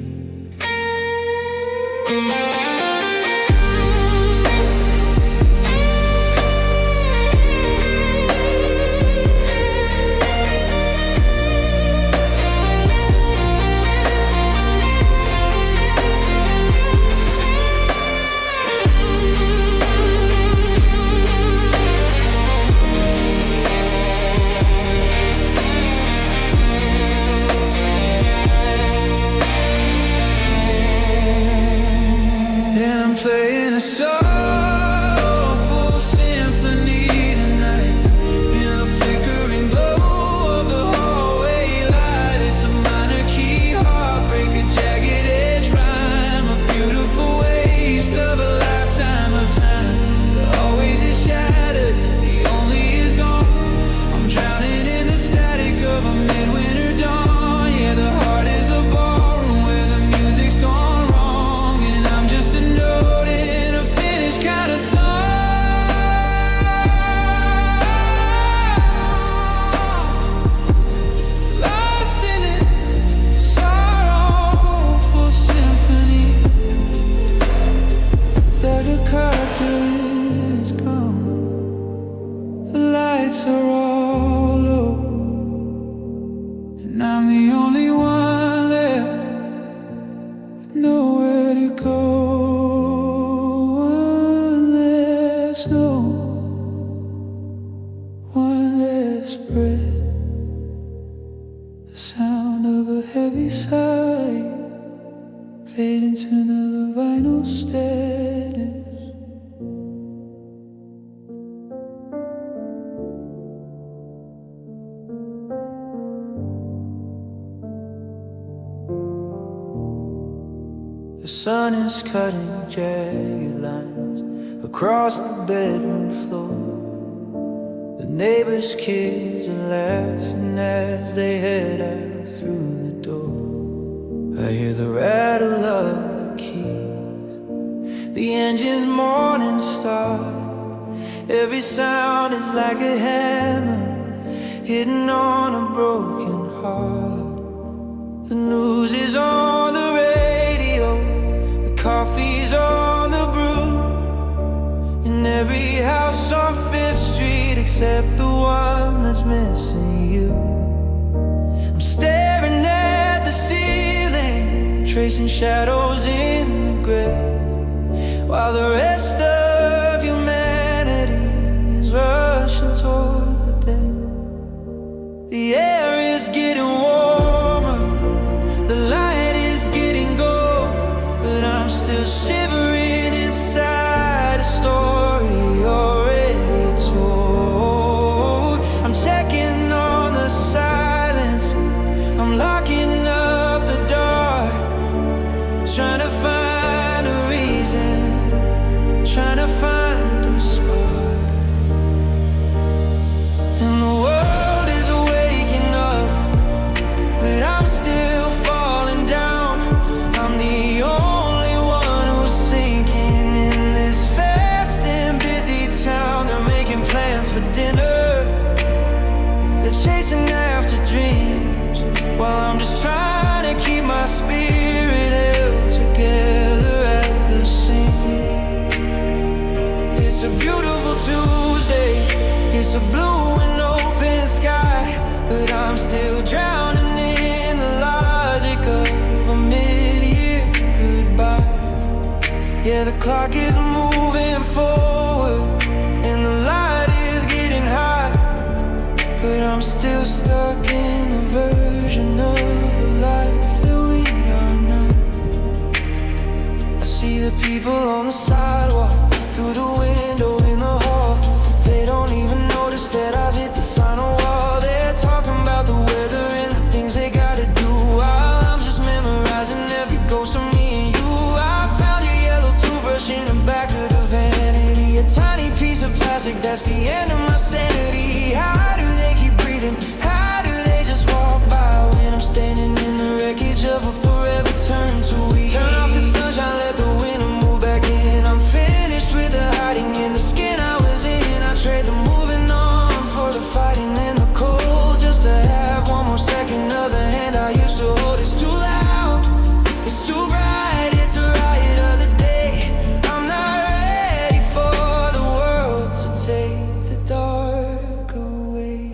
The sun is cutting jagged lines across the bedroom floor. The neighbors' kids are laughing as they head out through the door. I hear the rattle of the keys, the engine's morning star. Every sound is like a hammer hitting on a broken heart. The news is on the radio, the coffee's on the brew, in every house on 5th Street except the one that's missing you. I'm staring at the ceiling, tracing shadows in the gray, while the rest of humanity is rushing toward the day. The air is getting warmer, the light is getting gold, but I'm still shivering inside a story already told. I'm checking on the silence, I'm locking up the dark, trying to find a reason, trying to find a spark. And the world is waking up, but I'm still falling down. I'm the only one who's sinking in this fast and busy town. They're making plans for dinner, they're chasing after dreams, while I'm just trying to keep my spirit held together at the seams. It's a beautiful Tuesday, it's a blue and open sky, but I'm still drowning in the logic of a mid-year goodbye. Yeah, the clock is moving forward and the light is getting hot, but I'm still stuck in the version of the life that we are not. I see the people on the sidewalk, through the window in the hall. They don't even notice that I've hit the final wall. They're talking about the weather and the things they gotta do, while I'm just memorizing every ghost of me and you. I found your yellow toothbrush in the back of the vanity, a tiny piece of plastic, that's the end of my sanity. How do they keep breathing? How do they just walk by when I'm standing in the wreckage of a forever turn to weed? Turn off the sunshine, let the winter move back in. I'm finished with the hiding in the skin I was in. I trade the moving on for the fighting and the cold, just to have one more second of the hand I used to hold. It's too loud, it's too bright, it's a riot of the day. I'm not ready for the world to take the dark away.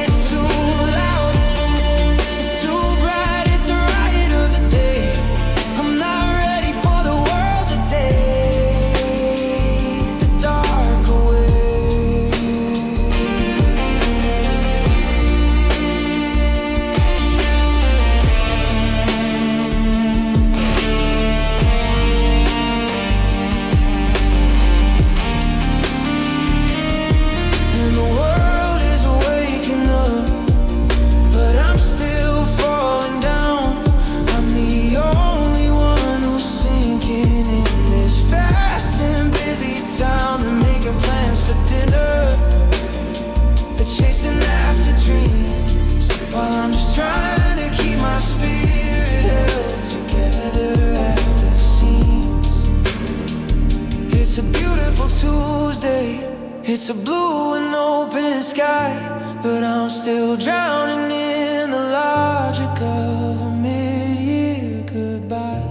It's too loud, it's too bright, it's a riot of the day. I'm not ready for the world to take the dark away. And the world is waking up, but I'm still falling down. I'm the only one who's sinking in this fast and busy town. They're making plans for dinner, they're chasing after dreams, while I'm just trying to keep my spirit held together at the seams. It's a beautiful Tuesday, it's a blue and open sky, but I'm still drowning in the logic of a mid-year goodbye.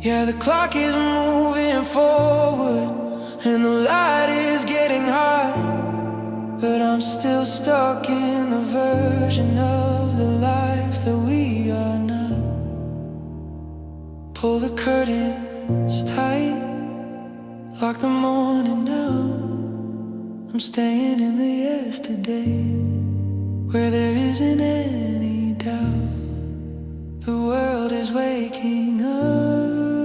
Yeah, the clock is moving forward and the light is getting hot, but I'm still stuck in the version of the life that we are not. Pull the curtains tight, lock the morning out. I'm staying in the yesterday, where there isn't any doubt. The world is waking up.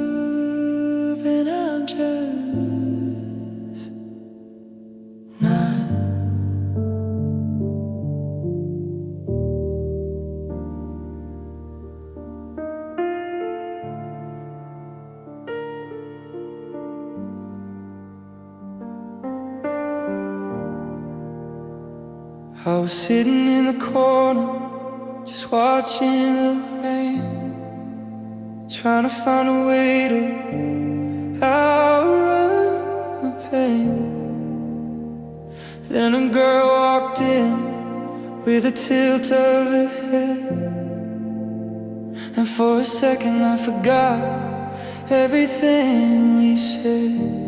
I was sitting in the corner, just watching the rain, trying to find a way to outrun the pain. Then a girl walked in with a tilt of her head, and for a second I forgot everything we said.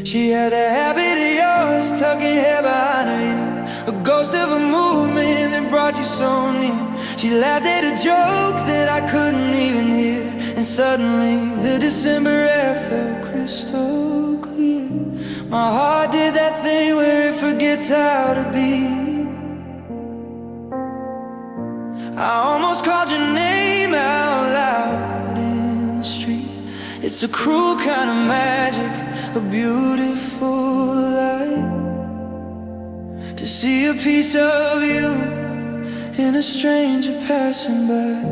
She had the habit of yours, tucking hair behind her ear, a ghost of a movement that brought you so near. She laughed at a joke that I couldn't even hear, and suddenly the December air felt crystal clear. My heart did that thing where it forgets how to beat. I almost called your name out loud in the street. It's a cruel kind of magic, a beautiful light, to see a piece of you in a stranger passing by.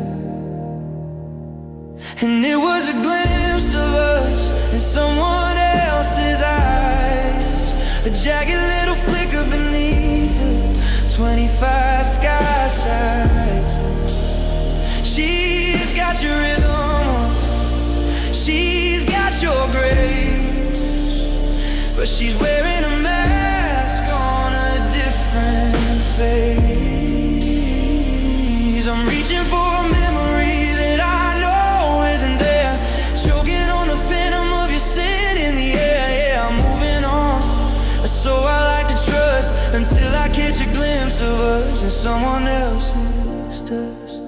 And it was a glimpse of us in someone else's eyes, a jagged little flicker beneath the 25 sky size. She's got your rhythm, she's got your grace, but she's wearing a mask on a different face. I'm reaching for a memory that I know isn't there, choking on the phantom of your sin in the air. Yeah, I'm moving on, so I like to trust until I catch a glimpse of us in someone else's dust.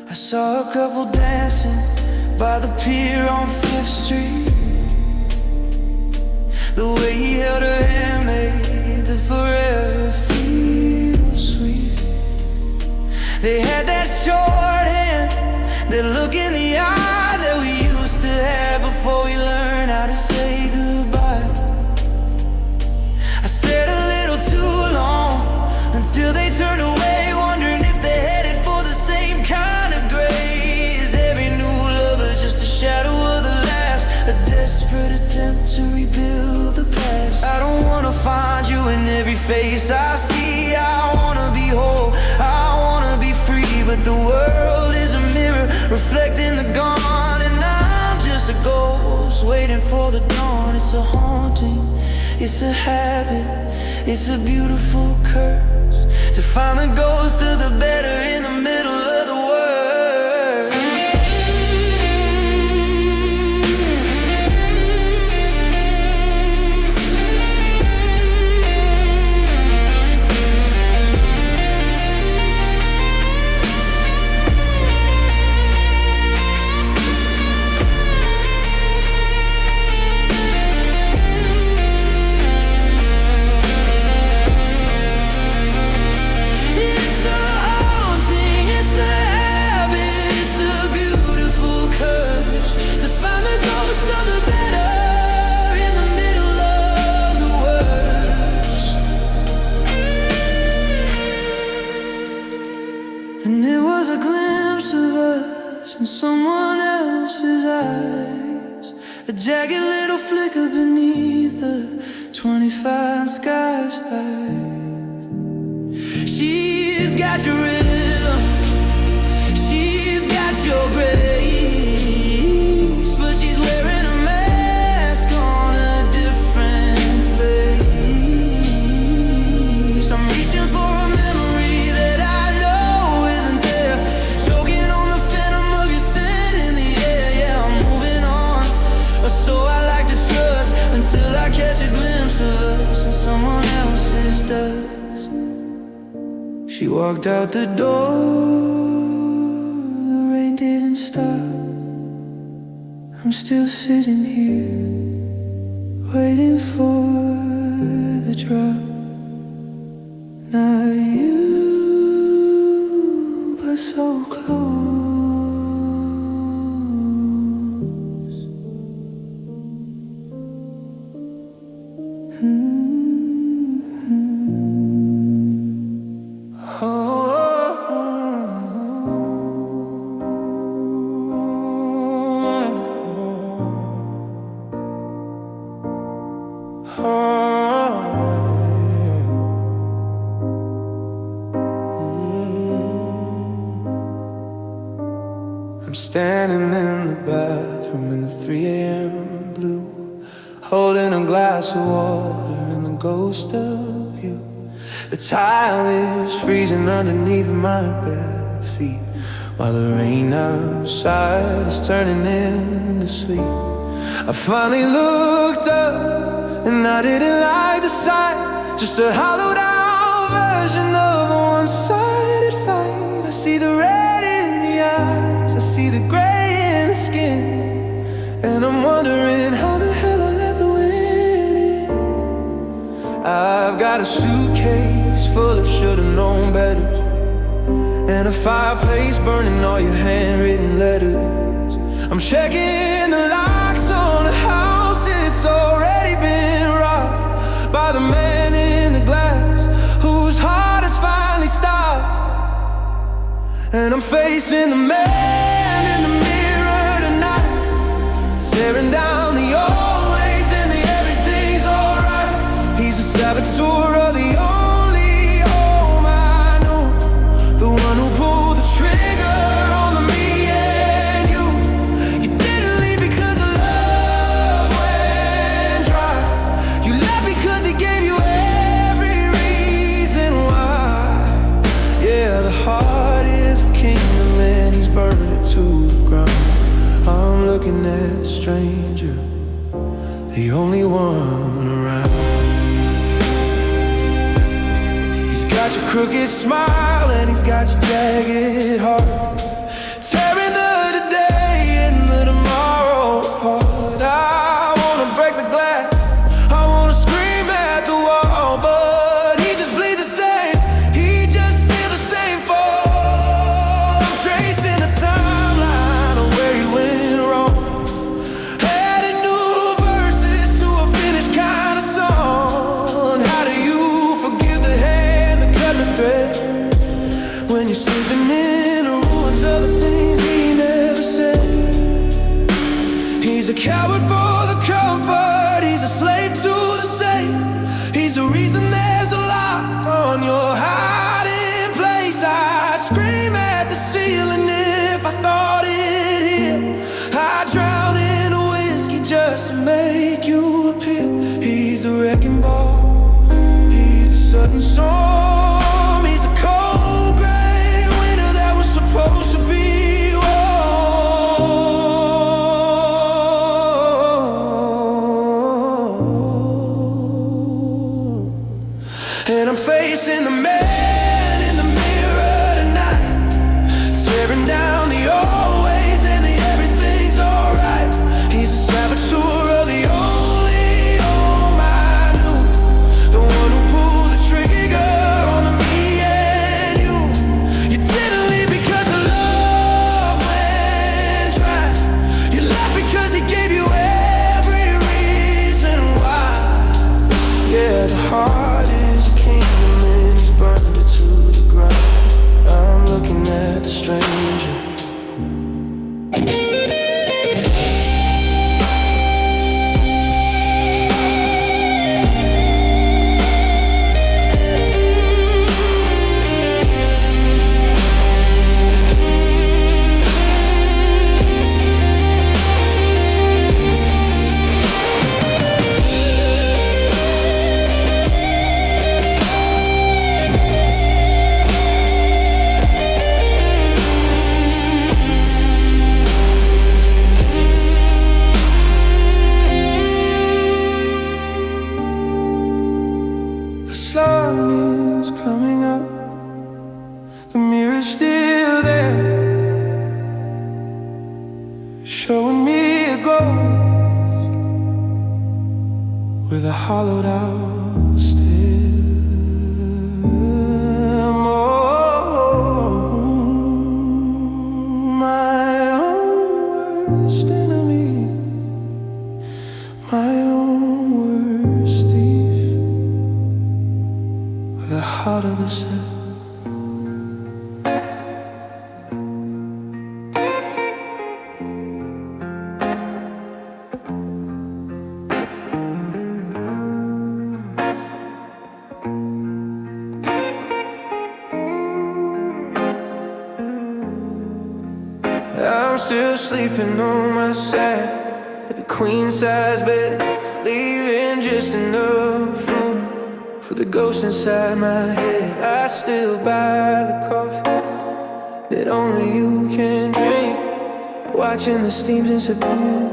I saw a couple dancing by the pier on 5th Street. The way he held her hand made the forever feel sweet. They had that short hand, that look in the eye that we used to have before we learned how to say goodbye. I stared a little too long until they turned away, wondering if they're headed for the same kind of grace. Every new lover just a shadow of the last, a desperate attempt to rebuild the past. I don't wanna find you in every face I see. I wanna be whole, I wanna be free, but the world is a mirror reflecting the gone, and I'm just a ghost waiting for the dawn. It's a haunting, it's a habit, it's a beautiful curse, to find the ghost of the better in the middle of the world. And it was a glimpse of us in someone else's eyes, a jagged little flicker beneath the 25 sky skies. She's got your rhythm, she's got your grace, but she's wearing a mask on a different face. I'm reaching for a memory that I know isn't there, choking on the phantom of your sin in the air. Yeah, I'm moving on, so I like to trust until I catch a glimpse of us in someone else's dust. She walked out the door, the rain didn't stop. I'm still sitting here, waiting for the drop. Not you, but so close. standing in the bathroom in the 3 a.m. blue, holding a glass of water and the ghost of you. The tile is freezing underneath my bare feet, while the rain outside is turning into sleet. I finally looked up and I didn't like the sight, just a hollowed out version of a one-sided fight. I see the red in the eyes, I see the gray in the skin, and I'm wondering how the hell I let the wind in. I've got a suitcase full of should've known better, and a fireplace burning all your handwritten letters. I'm checking the locks on a house, it's already been robbed by the man in the glass whose heart has finally stopped. And I'm facing the man in the mirror tonight, tearing down the old ways and the everything's alright. He's a saboteur of the only home I know, the one who pulled the trigger on the me and you. You didn't leave because the love went dry. You left because he gave you every reason why. Yeah, the heart is a kingdom and he's burning it to the ground. I'm looking at the stranger, the only one around. He's got your crooked smile and he's got your jagged heart, tearing the today and the tomorrow apart. I wanna break the glass, I wanna scream at the wall, but he just bleeds the same, he just feels the same fall. I'm tracing the timeline of where he went wrong, adding new verses to a finished kind of song. How do you forgive the hand that cut the thread when you're sleeping in the ruins of the things he never said? He's a coward for the comfort, he's a slave to the safe. He's the reason there's a lock on your hiding place. I'd scream at the ceiling if I thought it hit. I'd drown in a whiskey just to make you appear. He's the wrecking ball, he's the sudden storm, he's the cold gray winter that was supposed to be warm. And I'm facing the man in the mirror tonight, tearing down the old ways and the everything's alright. He's a saboteur of the only home I knew, the one who pulled the trigger on the me and you. You didn't leave because the love went dry. You left because he gave you every reason why. Yeah, the heart is a kingdom and he's burning it to the ground. I'm looking at the stranger. The sun is coming up, the mirror's still there, showing me a ghost with a hollowed out stem. Oh, my own worst enemy, my own worst thief, with a heart of a set. I'm still sleeping on my side at the queen size bed, leaving just enough room for the ghost inside my head. I still buy the coffee that only you can drink, watching the steam disappear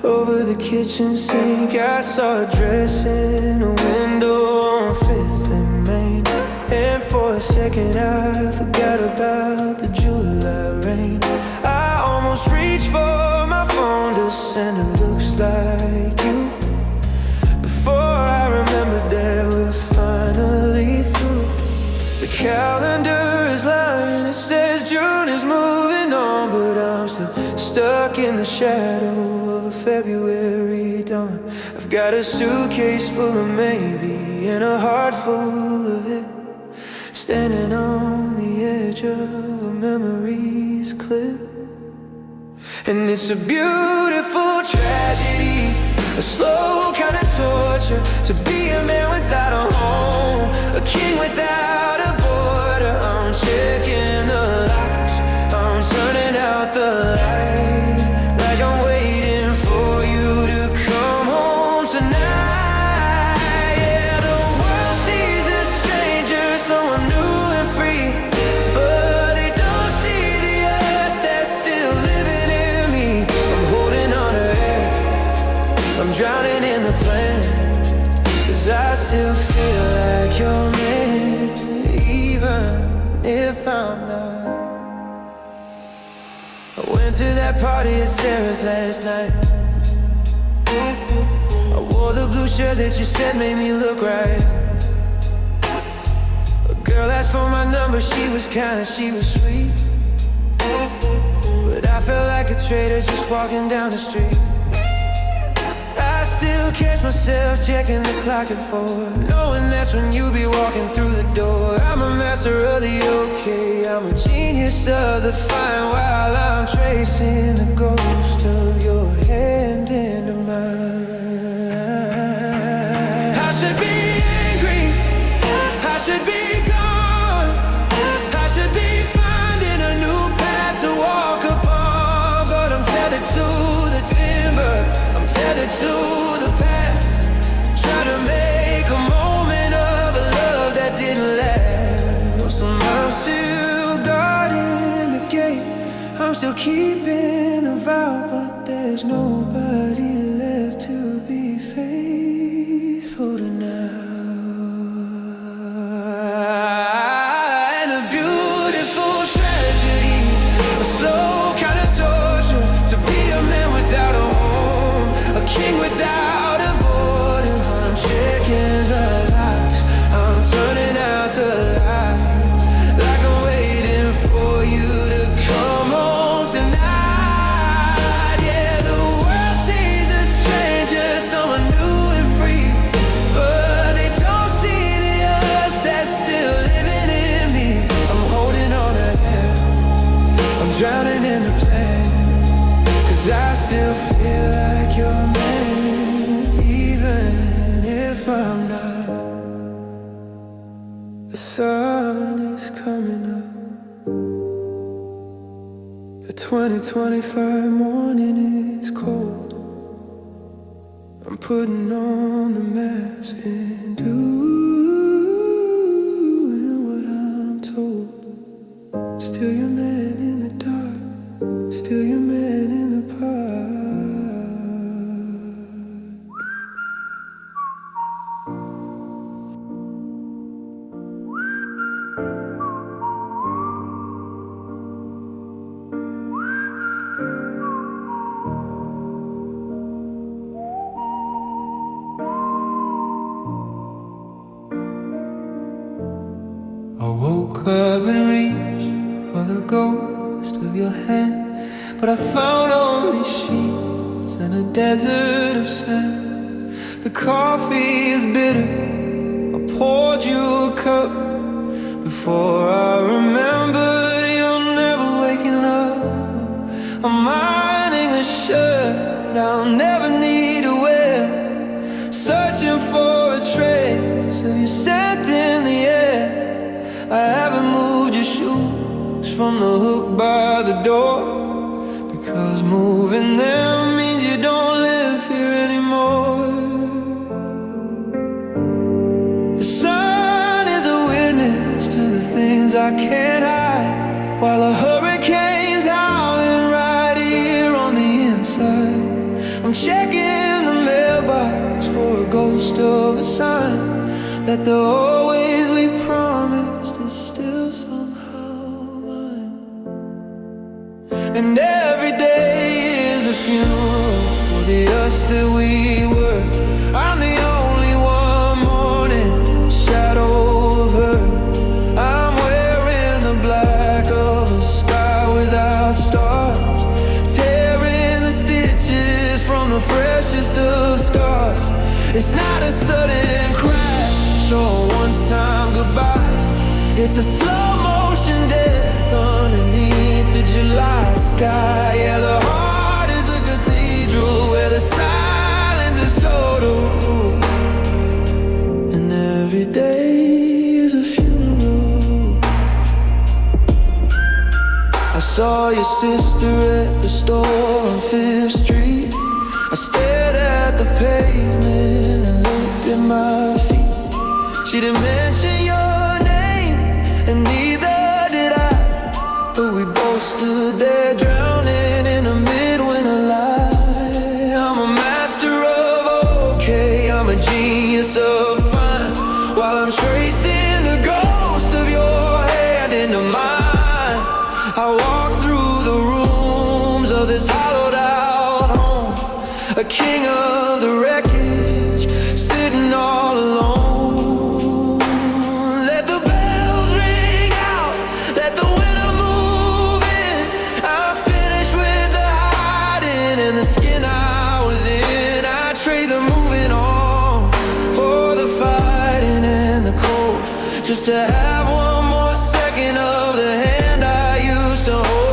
over the kitchen sink. I saw a dress in a window on 5th and Main, and for a second I forgot about the July rain. I almost reached for my phone to send it looks like you, before I remembered that we're finally through. The calendar is lying, it says June is moving on, but I'm still stuck in the shadow of a February dawn. I've got a suitcase full of maybe and a heart full of it, standing on the edge of a memory's cliff. And it's a beautiful tragedy, a slow kind of torture, to be a man without a home, a king without a border. I'm checking the locks, I'm turning out the light, like I'm waiting for you to come home tonight. Yeah, the world sees a stranger, someone new and free, but they don't see the us that's still living in me. I'm holding on to air, I'm drowning in the plan, 'cause I still feel like you're man, even if I'm not. I went to that party at Sarah's last night. I wore the blue shirt that you said made me look right. A girl asked for my number, she was kind and she was sweet, but I felt like a traitor just walking down the street. I still catch myself checking the clock at 4, knowing that's when you be walking through the door. I'm a master of the okay, I'm a genius of the fine, while I'm tracing the ghost of your hand into mine. I should be angry, I should be gone, I should be finding a new path to walk upon, but I'm tethered to the timber, I'm tethered to the path, trying to make a moment of a love that didn't last. So I'm still guarding the gate, I'm still keeping the vow, but there's nobody left to be faithful to now. And a beautiful tragedy, a slow kind of torture, to be a man without a home, a king without a border. I'm checking the locks, I'm turning out the light, like I'm waiting for you to come home tonight. Yeah, the world sees a stranger, someone new and free, but they don't see the us that's still living in me. I'm holding on to him, I'm drowning in the plan, 'cause I still feel like you're man, even if I'm not. The sun is coming up, the 2025 morning is cold. I'm putting on the mask and doing what I'm told. Still your man in the dark, still your man in the park. I woke up and reached for the ghost of your hand, but I found only sheets and a desert of sand. The coffee is bitter, I poured you a cup, before I remembered you're never waking up. I'm ironing a shirt I'll never need to wear, searching for a trace of your scent in the air. I haven't moved your shoes from the hook by the door, because 'cause moving there means you don't live here anymore. The sun is a witness to the things I can't hide, while a hurricane's howling right here on the inside. I'm checking the mailbox for a ghost of a sign that the always we promised is still somehow mine. And every day is a funeral for the us that we were. I'm the only one mourning the shadow of her. I'm wearing the black of a sky without stars, tearing the stitches from the freshest of scars. It's not a sudden crash or one-time goodbye. It's a slow motion death underneath the July sky. Yeah, the heart is a cathedral where the silence is total, and every day is a funeral. I saw your sister at the store on 5th Street. I stared at the pavement and looked at my feet. She didn't mention your name, and neither did I, but we both stood there drowning in a midwinter lie. I'm a master of okay, I'm a genius of fine, while I'm tracing the ghost of your hand into mine. I walk through the rooms of this hollowed out home, a king of the wreckage, sitting all alone. Let the bells ring out, let the winter move in. I'm finished with the hiding and the skin I was in. I trade the moving on for the fighting and the cold, just to have one more second of the hand I used to hold.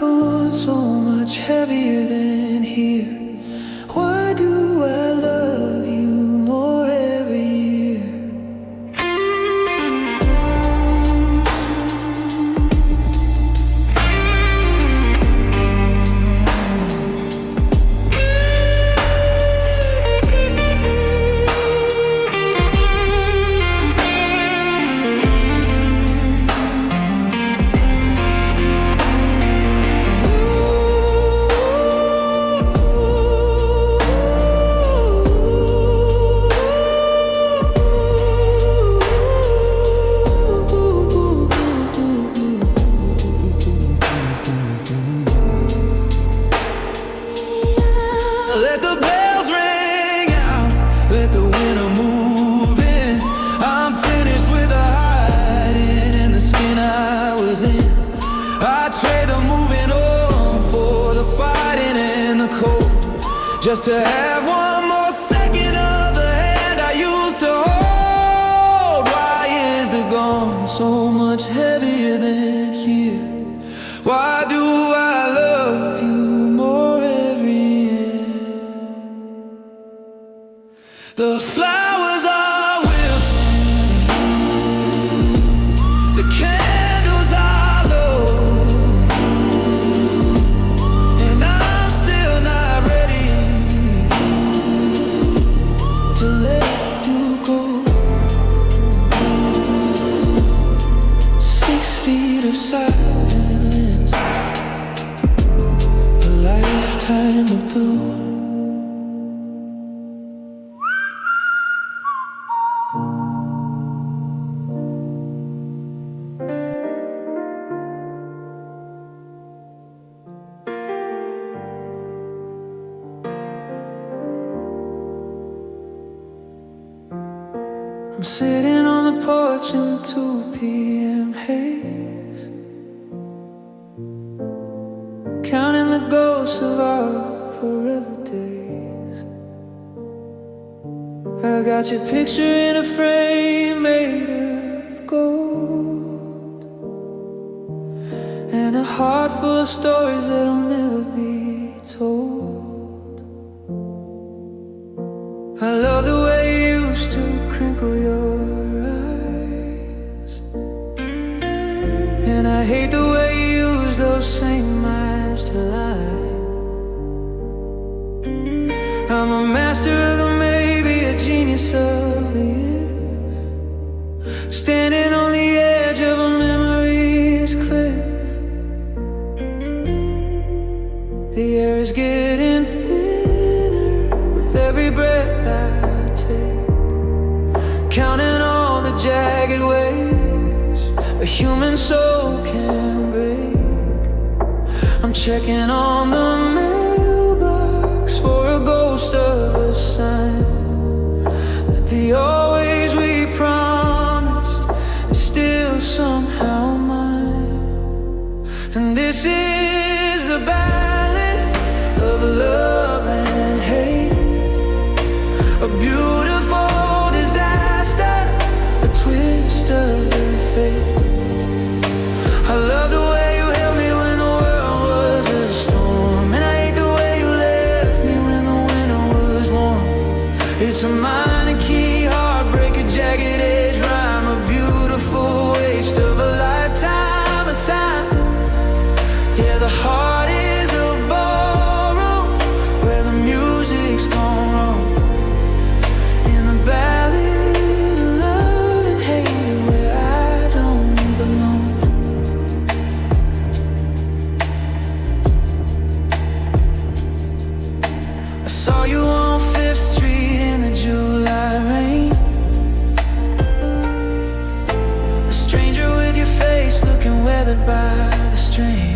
Gone so much heavier than here. Why do I love you more every year? Let the bells ring out, let the winter move in. I'm finished with the hiding and the skin I was in. I trade the moving on for the fighting and the cold, just to have one more second of the hand I used to hold. Why is the gone so much heavier than here? Why do I love you more every year? The flowers are wilting, the candles are low, and I'm still not ready to let you go. 6 feet of silence, a lifetime of blue. I'm sitting on the porch in the 2 p.m. haze, counting the ghosts of our forever days. I got your picture in a frame made of gold, and a heart full of stories that'll never be told. I love the way you used to crinkle your eyes same as to lie. I'm a master of the maybe, a genius of the if. Standing on the edge of a memory's cliff. The air is getting thinner with every breath I take, counting all the jagged ways a human soul can break. I'm checking on the mailbox for a ghost of a sign that the always we promised is still somehow mine. And this is the ballad of love and hate, a beautiful disaster, a twist of fate. I love the way you held me when the world was a storm, and I hate the way you left me when the winter was warm. It's a minor key, heartbreak, a jagged edge rhyme, a beautiful waste of a lifetime of time. Yeah, the heart is a ballroom where the music's gone wrong. In the ballad of love and hate, where I don't belong. I saw you on 5th Street in the July rain, a stranger with your face looking weathered by the strain.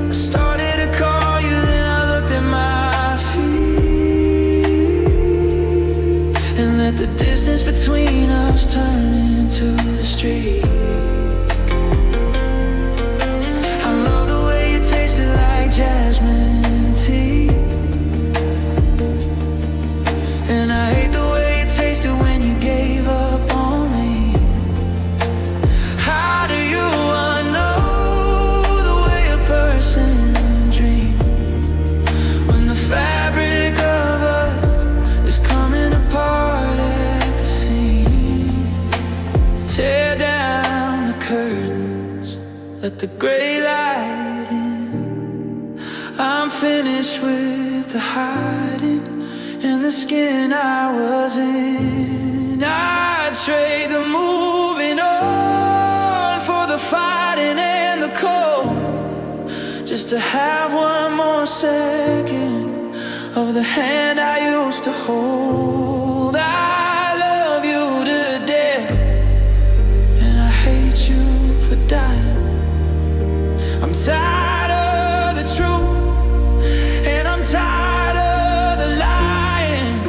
I started to call you, then I looked at my feet and let the distance between us turn into the street. I love the way you tasted like jasmine tea, and I hate the way you tasted when you gave up on me. How do you unknow the way a person dreams when the fabric of us is coming apart at the seams? Tear down the curtains, let the gray light in. I'm finished with the hiding in the skin I was in. I'd trade the moving on for the fighting and the cold, just to have one more second of the hand I used to hold. I love you to death, and I hate you for dying. I'm tired of the truth, and I'm tired of the lying.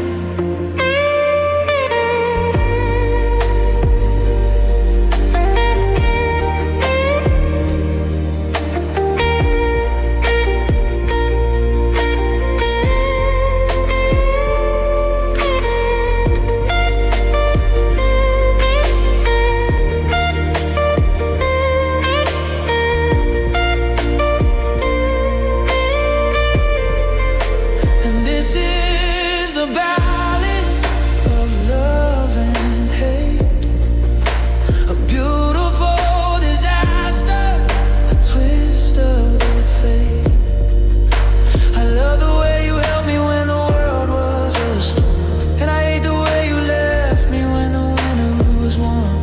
And this is the ballad of love and hate, a beautiful disaster, a twist of the fate. I love the way you held me when the world was a storm, and I hate the way you left me when the winter was warm.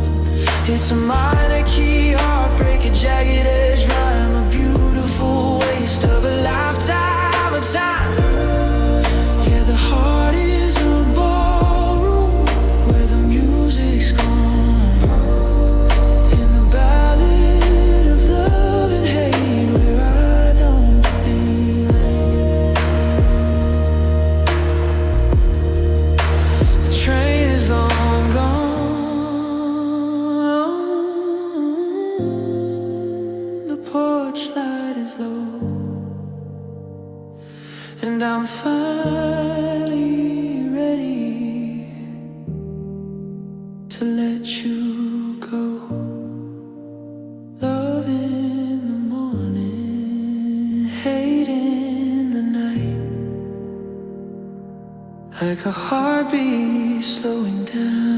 It's a minor key, heartbreak, a jagged edge rhyme, a beautiful waste of a lifetime of time. Yeah, the heart is a ballroom where the music's gone. In the ballad of love and hate, where I don't belong. The train is long gone, the porch light is low, and I'm finally ready to let you go. Love in the morning, hate in the night, like a heartbeat slowing down.